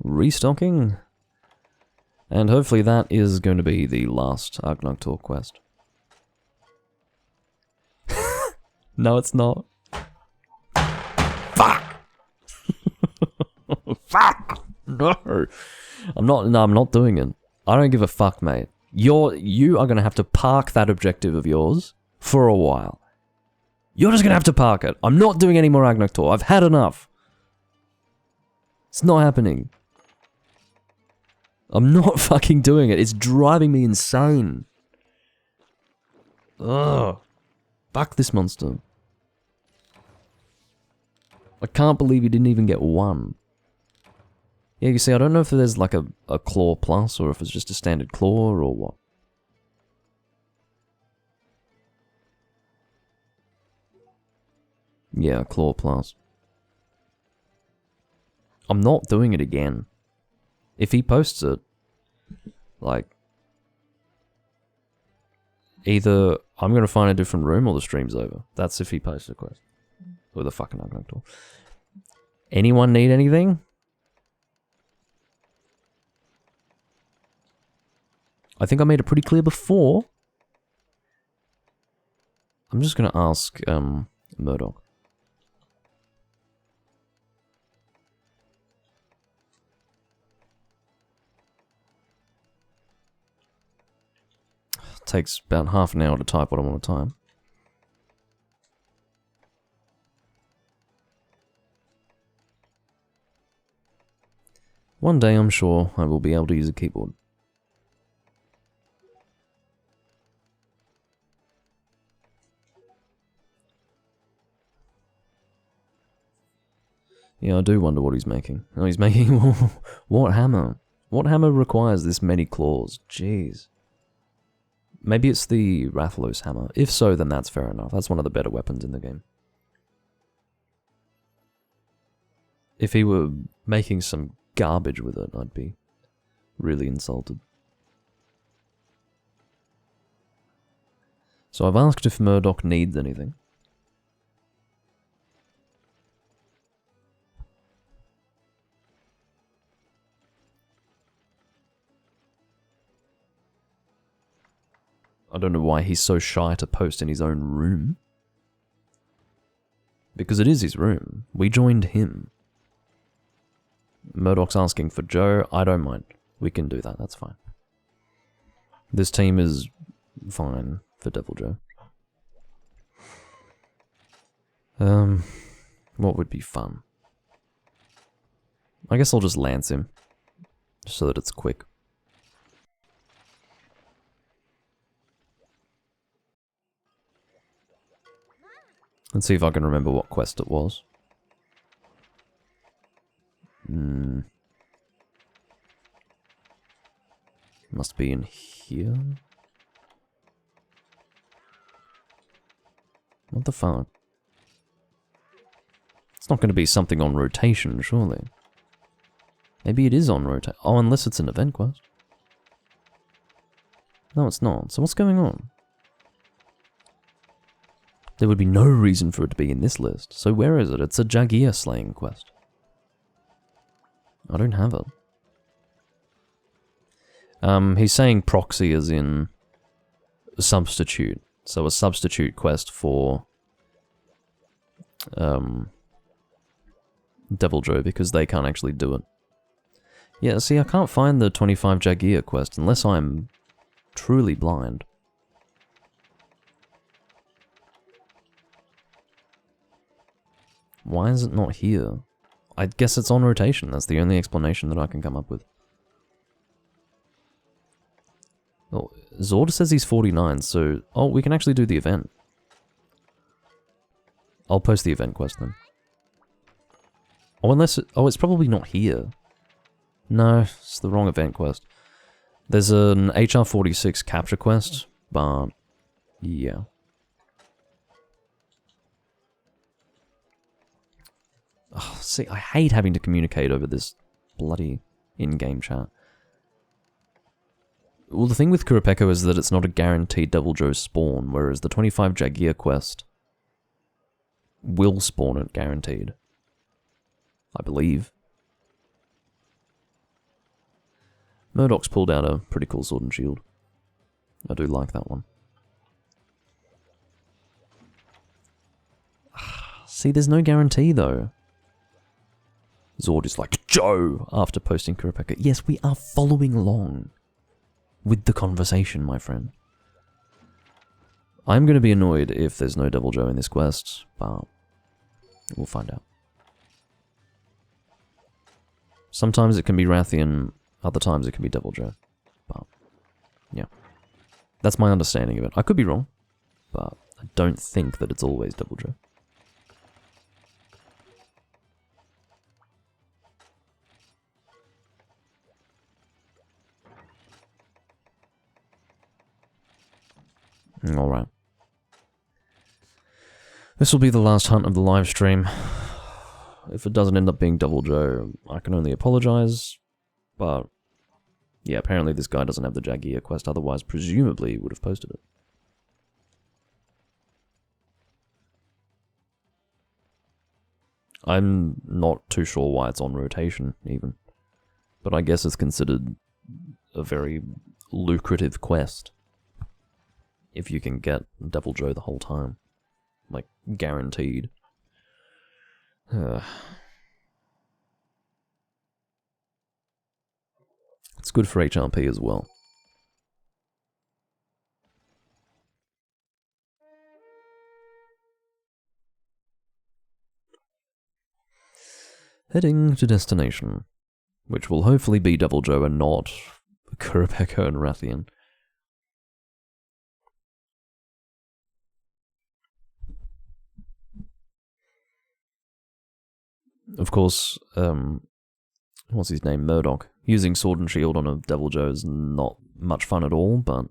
Restocking. And hopefully that is going to be the last Argnoctor quest. No, it's not. Fuck! Fuck! No! I'm not doing it. I don't give a fuck, mate. You are gonna have to park that objective of yours for a while. You're just gonna have to park it. I'm not doing any more Argnoctor. I've had enough. It's not happening. I'm not fucking doing it. It's driving me insane. Ugh. Fuck this monster. I can't believe he didn't even get one. Yeah, you see, I don't know if there's like a claw plus or if it's just a standard claw or what. Yeah, claw plus. I'm not doing it again. If he posts it, like, either I'm gonna find a different room or the stream's over. That's if he posts a quest. With a fucking Argnoctor. Anyone need anything? I think I made it pretty clear before. I'm just gonna ask, Murdoch. Takes about half an hour to type what I want to type. One day I'm sure I will be able to use a keyboard. Yeah, I do wonder what he's making. Oh, he's making... What hammer? What hammer requires this many claws? Jeez. Maybe it's the Rathalos hammer. If so, then that's fair enough. That's one of the better weapons in the game. If he were making some garbage with it, I'd be really insulted. So I've asked if Murdoch needs anything. I don't know why he's so shy to post in his own room. Because it is his room. We joined him. Murdoch's asking for Joe. I don't mind. We can do that. That's fine. This team is fine for Devil Joe. What would be fun? I guess I'll just lance him. So that it's quick. Let's see if I can remember what quest it was. Must be in here? What the fuck? It's not going to be something on rotation, surely. Maybe it is on rotation. Oh, unless it's an event quest. No, it's not. So what's going on? There would be no reason for it to be in this list. So where is it? It's a Jagear slaying quest. I don't have it. He's saying proxy as in a substitute. So a substitute quest for Devil Joe because they can't actually do it. Yeah, see, I can't find the 25 Jagear quest unless I'm truly blind. Why is it not here? I guess it's on rotation. That's the only explanation that I can come up with. Oh, Zord says he's 49, so... Oh, we can actually do the event. I'll post the event quest then. Oh, unless... Oh, it's probably not here. No, it's the wrong event quest. There's an HR-46 capture quest, but... Yeah. Oh, see, I hate having to communicate over this bloody in-game chat. Well, the thing with Kurapeko is that it's not a guaranteed Devil Joe spawn, whereas the 25 Jagear quest will spawn it guaranteed. I believe. Murdoch's pulled out a pretty cool sword and shield. I do like that one. See, there's no guarantee though. Zord is like, Joe, after posting Kurapeko. Yes, we are following along with the conversation, my friend. I'm going to be annoyed if there's no Devil Joe in this quest, but we'll find out. Sometimes it can be Rathian, other times it can be Devil Joe. But, yeah. That's my understanding of it. I could be wrong, but I don't think that it's always Devil Joe. Alright. This will be the last hunt of the live stream. If it doesn't end up being Devil Joe, I can only apologize. But, yeah, apparently this guy doesn't have the Jagear quest, otherwise presumably he would have posted it. I'm not too sure why it's on rotation, even. But I guess it's considered a very lucrative quest. If you can get Devil Joe the whole time. Like, guaranteed. It's good for HRP as well. Heading to destination. Which will hopefully be Devil Joe and not Kurapeko and Rathian. Of course, what's his name? Murdoch. Using Sword and Shield on a Devil Joe is not much fun at all, but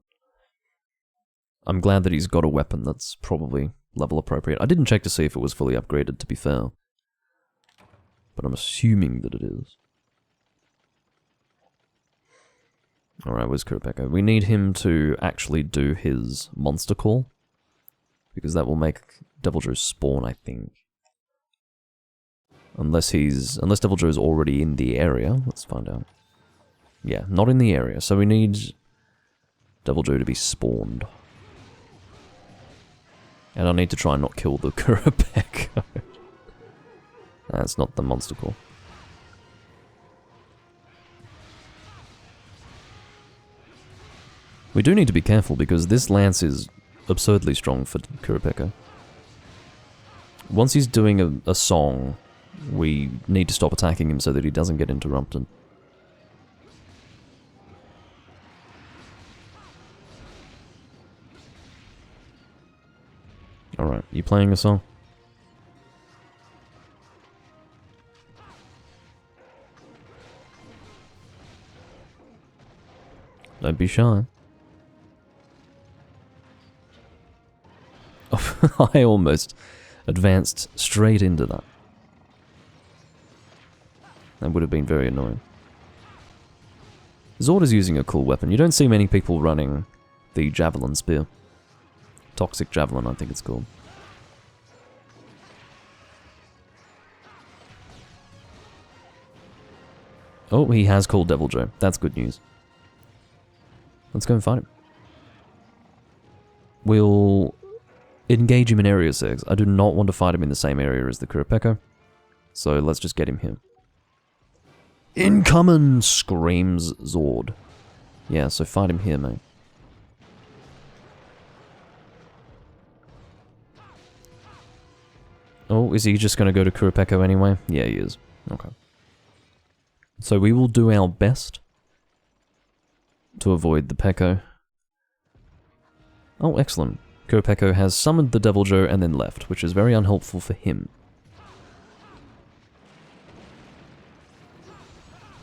I'm glad that he's got a weapon that's probably level appropriate. I didn't check to see if it was fully upgraded, to be fair. But I'm assuming that it is. Alright, where's Kurapeko? We need him to actually do his monster call. Because that will make Devil Joe spawn, I think. Unless Devil Joe's already in the area. Let's find out. Yeah, not in the area. So we need Devil Joe to be spawned. And I need to try and not kill the Kurapeko. That's not the monster call. We do need to be careful because this lance is absurdly strong for Kurapeko. Once he's doing a song, we need to stop attacking him so that he doesn't get interrupted. Alright, you playing a song? Don't be shy. Oh, I almost advanced straight into that. That would have been very annoying. Zord is using a cool weapon. You don't see many people running the Javelin Spear. Toxic Javelin, I think it's called. Oh, he has called Devil Joe. That's good news. Let's go and fight him. We'll engage him in area 6. I do not want to fight him in the same area as the Kurapeko. So let's just get him here. Incoming! Screams Zord. Yeah, so fight him here, mate. Oh, is he just going to go to Kurapeko anyway? Yeah, he is. Okay. So we will do our best to avoid the Peko. Oh, excellent. Kopeko has summoned the Deviljho and then left, which is very unhelpful for him.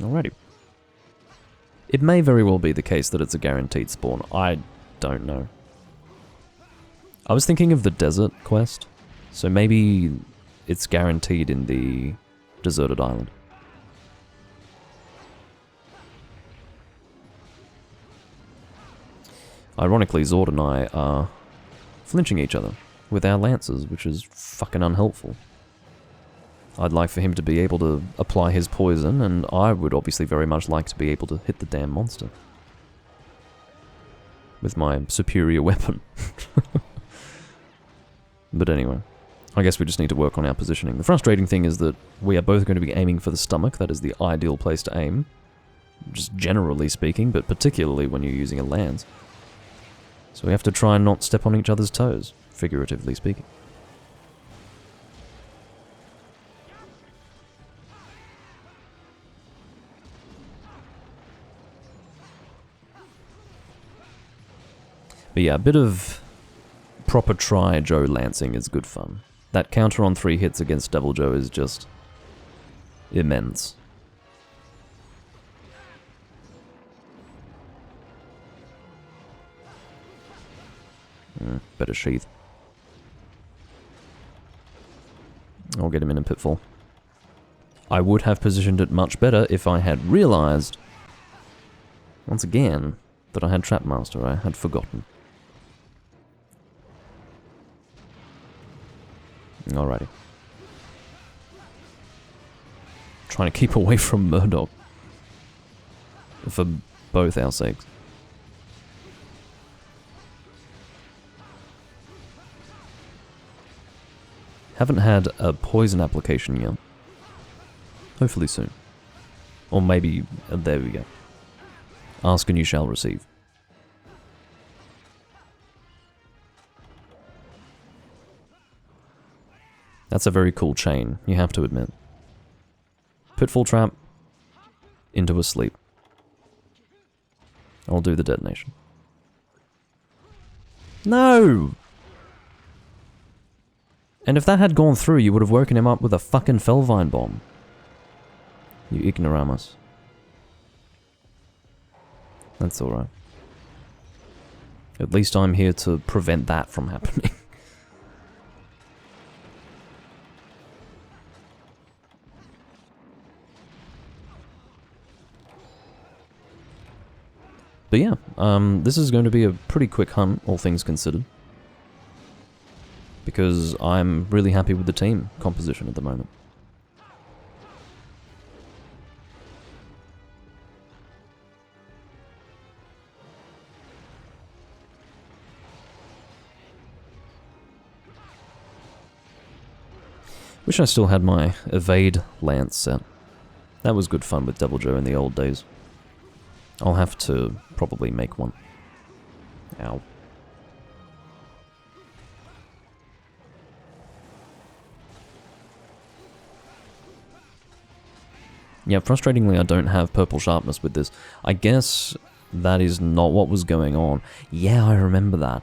Alrighty. It may very well be the case that it's a guaranteed spawn. I don't know. I was thinking of the desert quest, so maybe it's guaranteed in the deserted island. Ironically, Zord and I are flinching each other with our lances, which is fucking unhelpful. I'd like for him to be able to apply his poison, and I would obviously very much like to be able to hit the damn monster with my superior weapon. But anyway, I guess we just need to work on our positioning. The frustrating thing is that we are both going to be aiming for the stomach. That is the ideal place to aim, just generally speaking, but particularly when you're using a lance. So we have to try and not step on each other's toes, figuratively speaking. But yeah, a bit of proper try-Joe lancing is good fun. That counter on 3 hits against Deviljho is just immense. Better sheath. I'll get him in a pitfall. I would have positioned it much better if I had realized, once again, that I had Trapmaster. I had forgotten. Alrighty. Trying to keep away from Murdoch. For both our sakes. Haven't had a poison application yet. Hopefully soon. Or maybe, there we go. Ask and you shall receive. That's a very cool chain, you have to admit. Pitfall trap, into a sleep. I'll do the detonation. No! And if that had gone through, you would have woken him up with a fucking Felvine bomb. You ignoramus. That's alright. At least I'm here to prevent that from happening. But yeah, this is going to be a pretty quick hunt, all things considered. Because I'm really happy with the team composition at the moment. Wish I still had my Evade Lance set. That was good fun with Deviljho in the old days. I'll have to probably make one. Ow. Yeah, frustratingly I don't have purple sharpness with this. I guess that is not what was going on. Yeah, I remember that.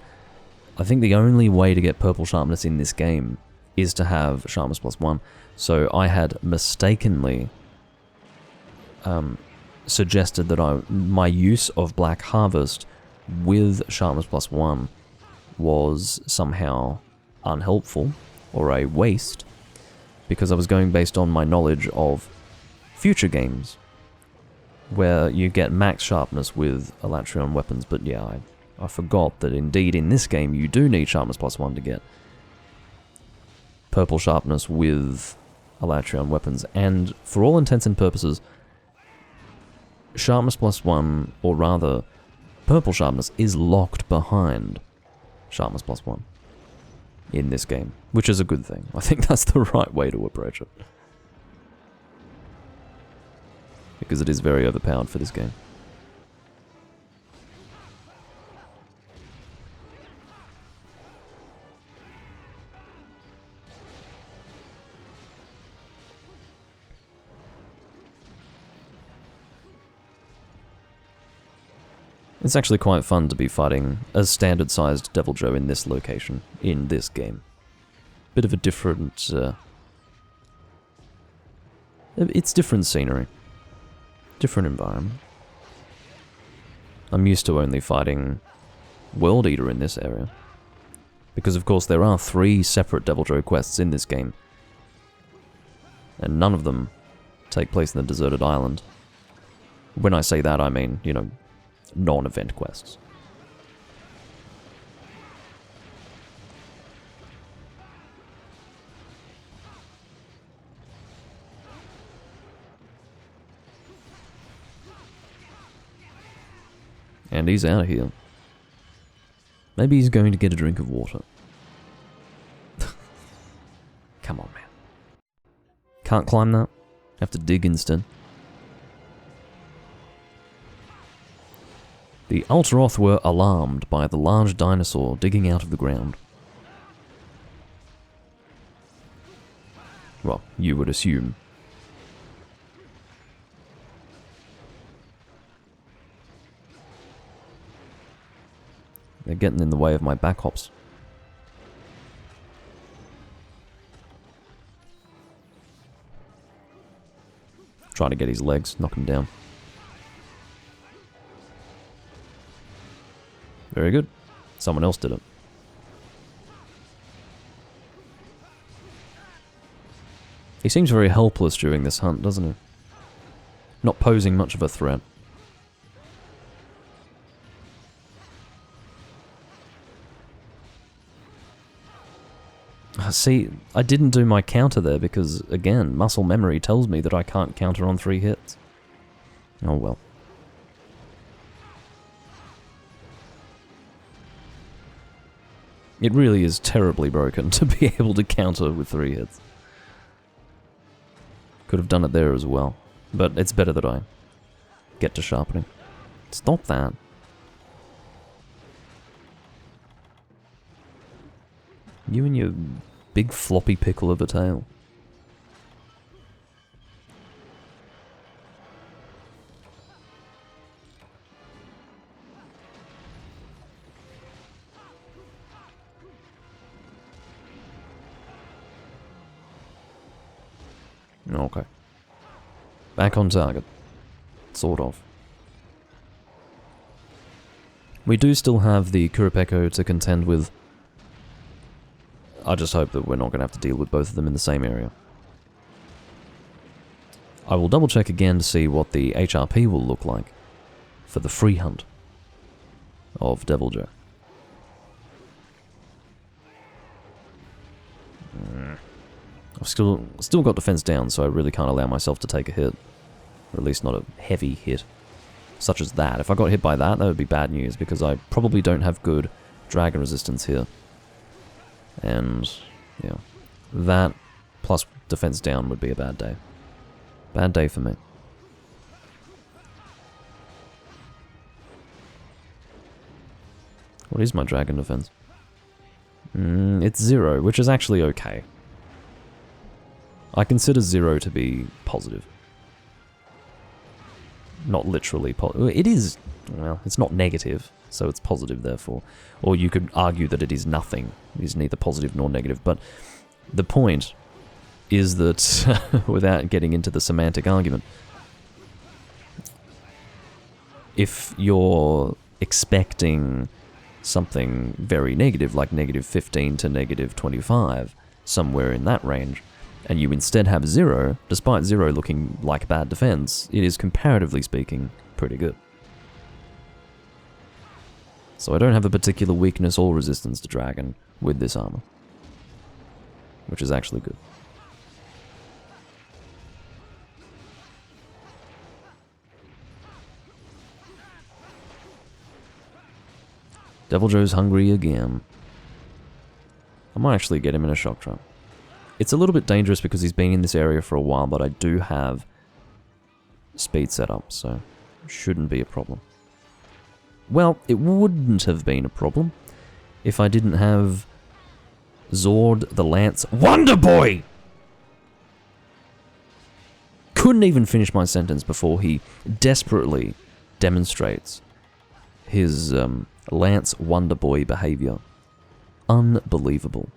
I think the only way to get purple sharpness in this game is to have sharpness +1. So I had mistakenly suggested that my use of Black Harvest with sharpness +1 was somehow unhelpful or a waste because I was going based on my knowledge of future games where you get max sharpness with Elatrion weapons, but yeah, I forgot that indeed in this game you do need sharpness +1 to get purple sharpness with Elatrion weapons, and for all intents and purposes, sharpness +1, or rather, purple sharpness is locked behind sharpness +1 in this game, which is a good thing. I think that's the right way to approach it. Because it is very overpowered for this game. It's actually quite fun to be fighting a standard-sized Deviljho in this location, in this game. Bit of a different, it's different scenery. Different environment. I'm used to only fighting World Eater in this area. Because of course there are 3 separate Deviljho quests in this game. And none of them take place in the deserted island. When I say that, I mean, you know, non-event quests. And he's out of here. Maybe he's going to get a drink of water. Come on, man. Can't climb that? Have to dig instead. The Ultaroth were alarmed by the large dinosaur digging out of the ground. Well, you would assume. They're getting in the way of my back hops. Try to get his legs, knock him down. Very good. Someone else did it. He seems very helpless during this hunt, doesn't he? Not posing much of a threat. See, I didn't do my counter there because, again, muscle memory tells me that I can't counter on 3 hits. Oh well. It really is terribly broken to be able to counter with 3 hits. Could have done it there as well, but it's better that I get to sharpening. Stop that. You and your big floppy pickle of a tail. Okay. Back on target. Sort of. We do still have the Kurapeko to contend with. I just hope that we're not going to have to deal with both of them in the same area. I will double check again to see what the HRP will look like for the free hunt of Deviljho. I've still got defense down, so I really can't allow myself to take a hit. Or at least not a heavy hit. Such as that. If I got hit by that, that would be bad news, because I probably don't have good dragon resistance here. And, yeah, that plus defense down would be a bad day. Bad day for me. What is my dragon defense? It's 0, which is actually okay. I consider 0 to be positive. Not literally positive. It is, well, it's not negative, so it's positive therefore. Or you could argue that it is nothing. It is neither positive nor negative. But the point is that, without getting into the semantic argument, if you're expecting something very negative, like negative 15 to negative 25, somewhere in that range, and you instead have 0, despite 0 looking like bad defense, it is, comparatively speaking, pretty good. So I don't have a particular weakness or resistance to dragon with this armor, which is actually good. Deviljho's hungry again. I might actually get him in a shock trap. It's a little bit dangerous because he's been in this area for a while, but I do have speed set up, so shouldn't be a problem. Well, it wouldn't have been a problem if I didn't have Zord the Lance Wonder Boy! Couldn't even finish my sentence before he desperately demonstrates his Lance Wonderboy behavior. Unbelievable.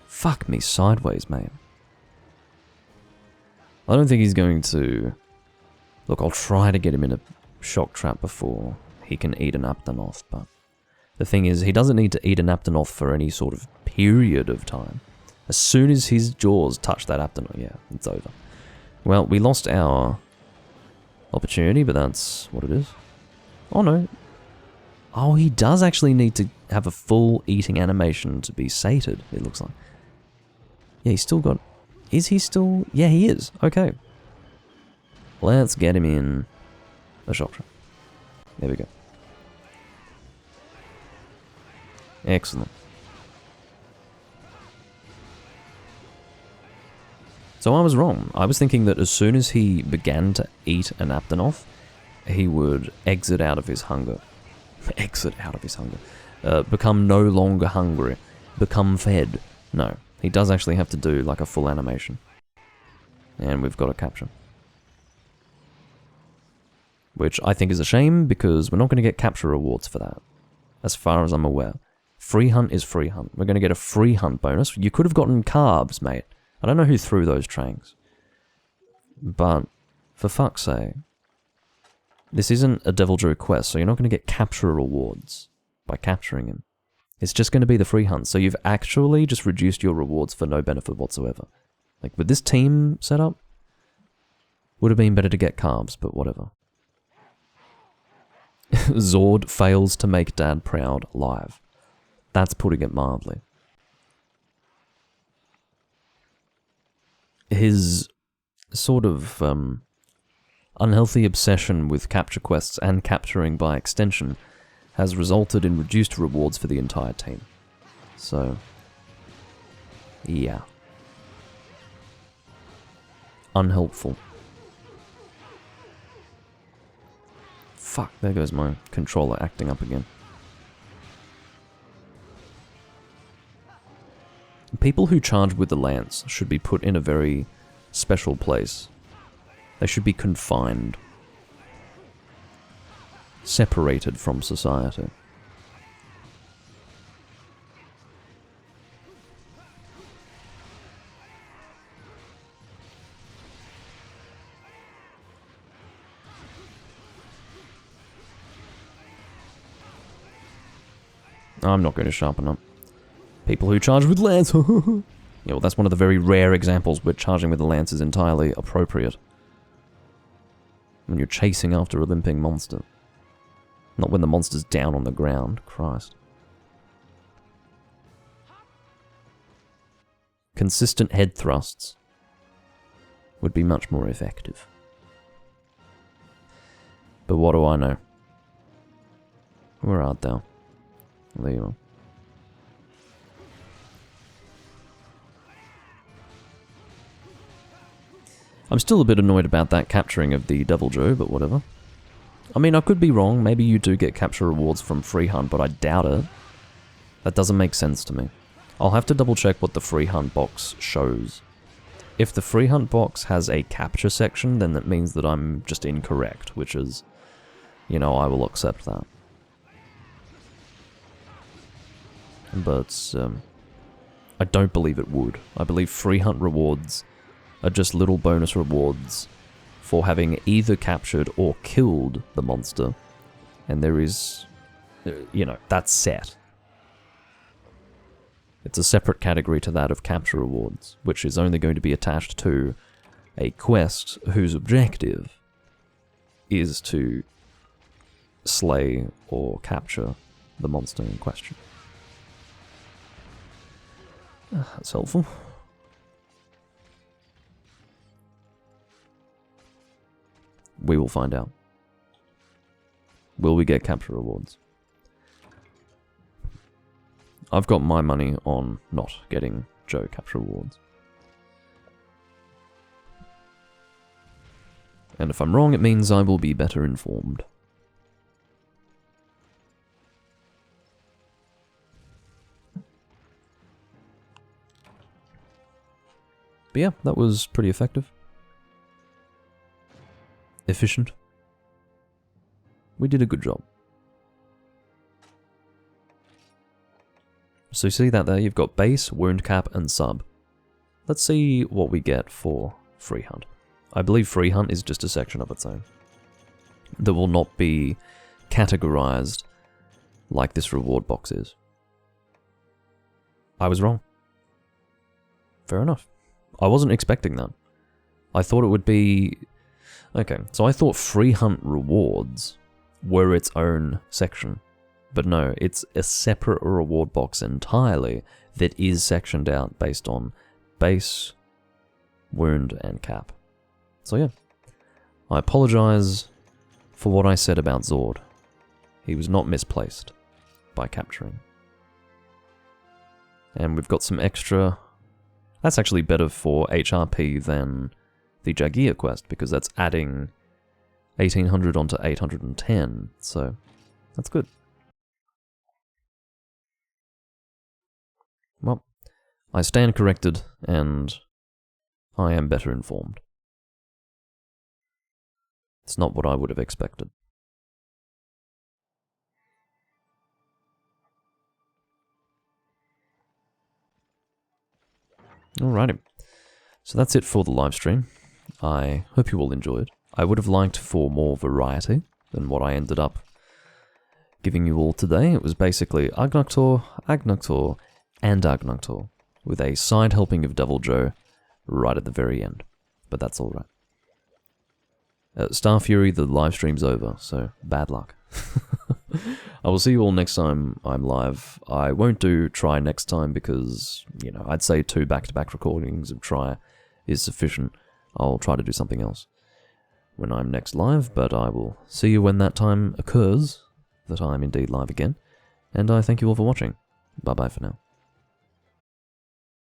Fuck me sideways, mate. I don't think he's going to... Look, I'll try to get him in a shock trap before he can eat an Aptonoth, but the thing is, he doesn't need to eat an Aptonoth for any sort of period of time. As soon as his jaws touch that Aptonoth, yeah, it's over. Well, we lost our opportunity, but that's what it is. Oh no. Oh, he does actually need to have a full eating animation to be sated, it looks like. Yeah, he's still got... Is he still... Yeah, he is. Okay. Let's get him in a shock trap. There we go. Excellent. So I was wrong. I was thinking that as soon as he began to eat an Aptonoth, he would exit out of his hunger. Exit out of his hunger. Become no longer hungry. Become fed. No. He does actually have to do like a full animation. And we've got a capture. Which I think is a shame, because we're not going to get capture rewards for that. As far as I'm aware. Free hunt is free hunt. We're going to get a free hunt bonus. You could have gotten carbs, mate. I don't know who threw those tranks. But, for fuck's sake. This isn't a Devil Joe quest, so you're not going to get capture rewards by capturing him. It's just going to be the free hunt, so you've actually just reduced your rewards for no benefit whatsoever. Like, with this team setup, would have been better to get carbs, but whatever. Zord fails to make Dad proud live. That's putting it mildly. His sort of unhealthy obsession with capture quests and capturing by extension has resulted in reduced rewards for the entire team. So, yeah. Unhelpful. Fuck, there goes my controller acting up again. People who charge with the lance should be put in a very special place. They should be confined. Separated from society. I'm not going to sharpen up. People who charge with lance. Yeah, well, that's one of the very rare examples where charging with the lance is entirely appropriate. When you're chasing after a limping monster. Not when the monster's down on the ground. Christ. Consistent head thrusts would be much more effective. But what do I know? Where art thou? There you are. I'm still a bit annoyed about that capturing of the Devil Joe, but whatever. I mean, I could be wrong. Maybe you do get capture rewards from free hunt, but I doubt it. That doesn't make sense to me. I'll have to double check what the free hunt box shows. If the free hunt box has a capture section, then that means that I'm just incorrect, which is, you know, I will accept that. But, I don't believe it would. I believe free hunt rewards are just little bonus rewards for having either captured or killed the monster. And there is, you know, that's set. It's a separate category to that of capture rewards, which is only going to be attached to a quest whose objective is to slay or capture the monster in question. That's helpful. We will find out. Will we get capture rewards? I've got my money on not getting Joe capture rewards. And if I'm wrong, it means I will be better informed. But yeah, that was pretty effective. Efficient. We did a good job. So you see that there? You've got base, wound cap, and sub. Let's see what we get for free hunt. I believe free hunt is just a section of its own that will not be categorized like this reward box is. I was wrong. Fair enough. I wasn't expecting that. I thought it would be... Okay, so I thought free hunt rewards were its own section. But no, it's a separate reward box entirely that is sectioned out based on base, wound, and cap. So yeah, I apologize for what I said about Zord. He was not misplaced by capturing. And we've got some extra... That's actually better for HRP than the Jagia quest, because that's adding 1800 onto 810, so that's good. Well, I stand corrected, and I am better informed. It's not what I would have expected. Alrighty, so that's it for the live stream. I hope you all enjoyed. I would have liked for more variety than what I ended up giving you all today. It was basically Agnaktor, Agnaktor, and Agnaktor, with a side helping of Devil Joe right at the very end. But that's alright. Star Fury, the live stream's over, so bad luck. I will see you all next time I'm live. I won't do Try next time because, you know, I'd say 2 back-to-back recordings of Try is sufficient. I'll try to do something else when I'm next live, but I will see you when that time occurs, that I'm indeed live again. And I thank you all for watching. Bye-bye for now.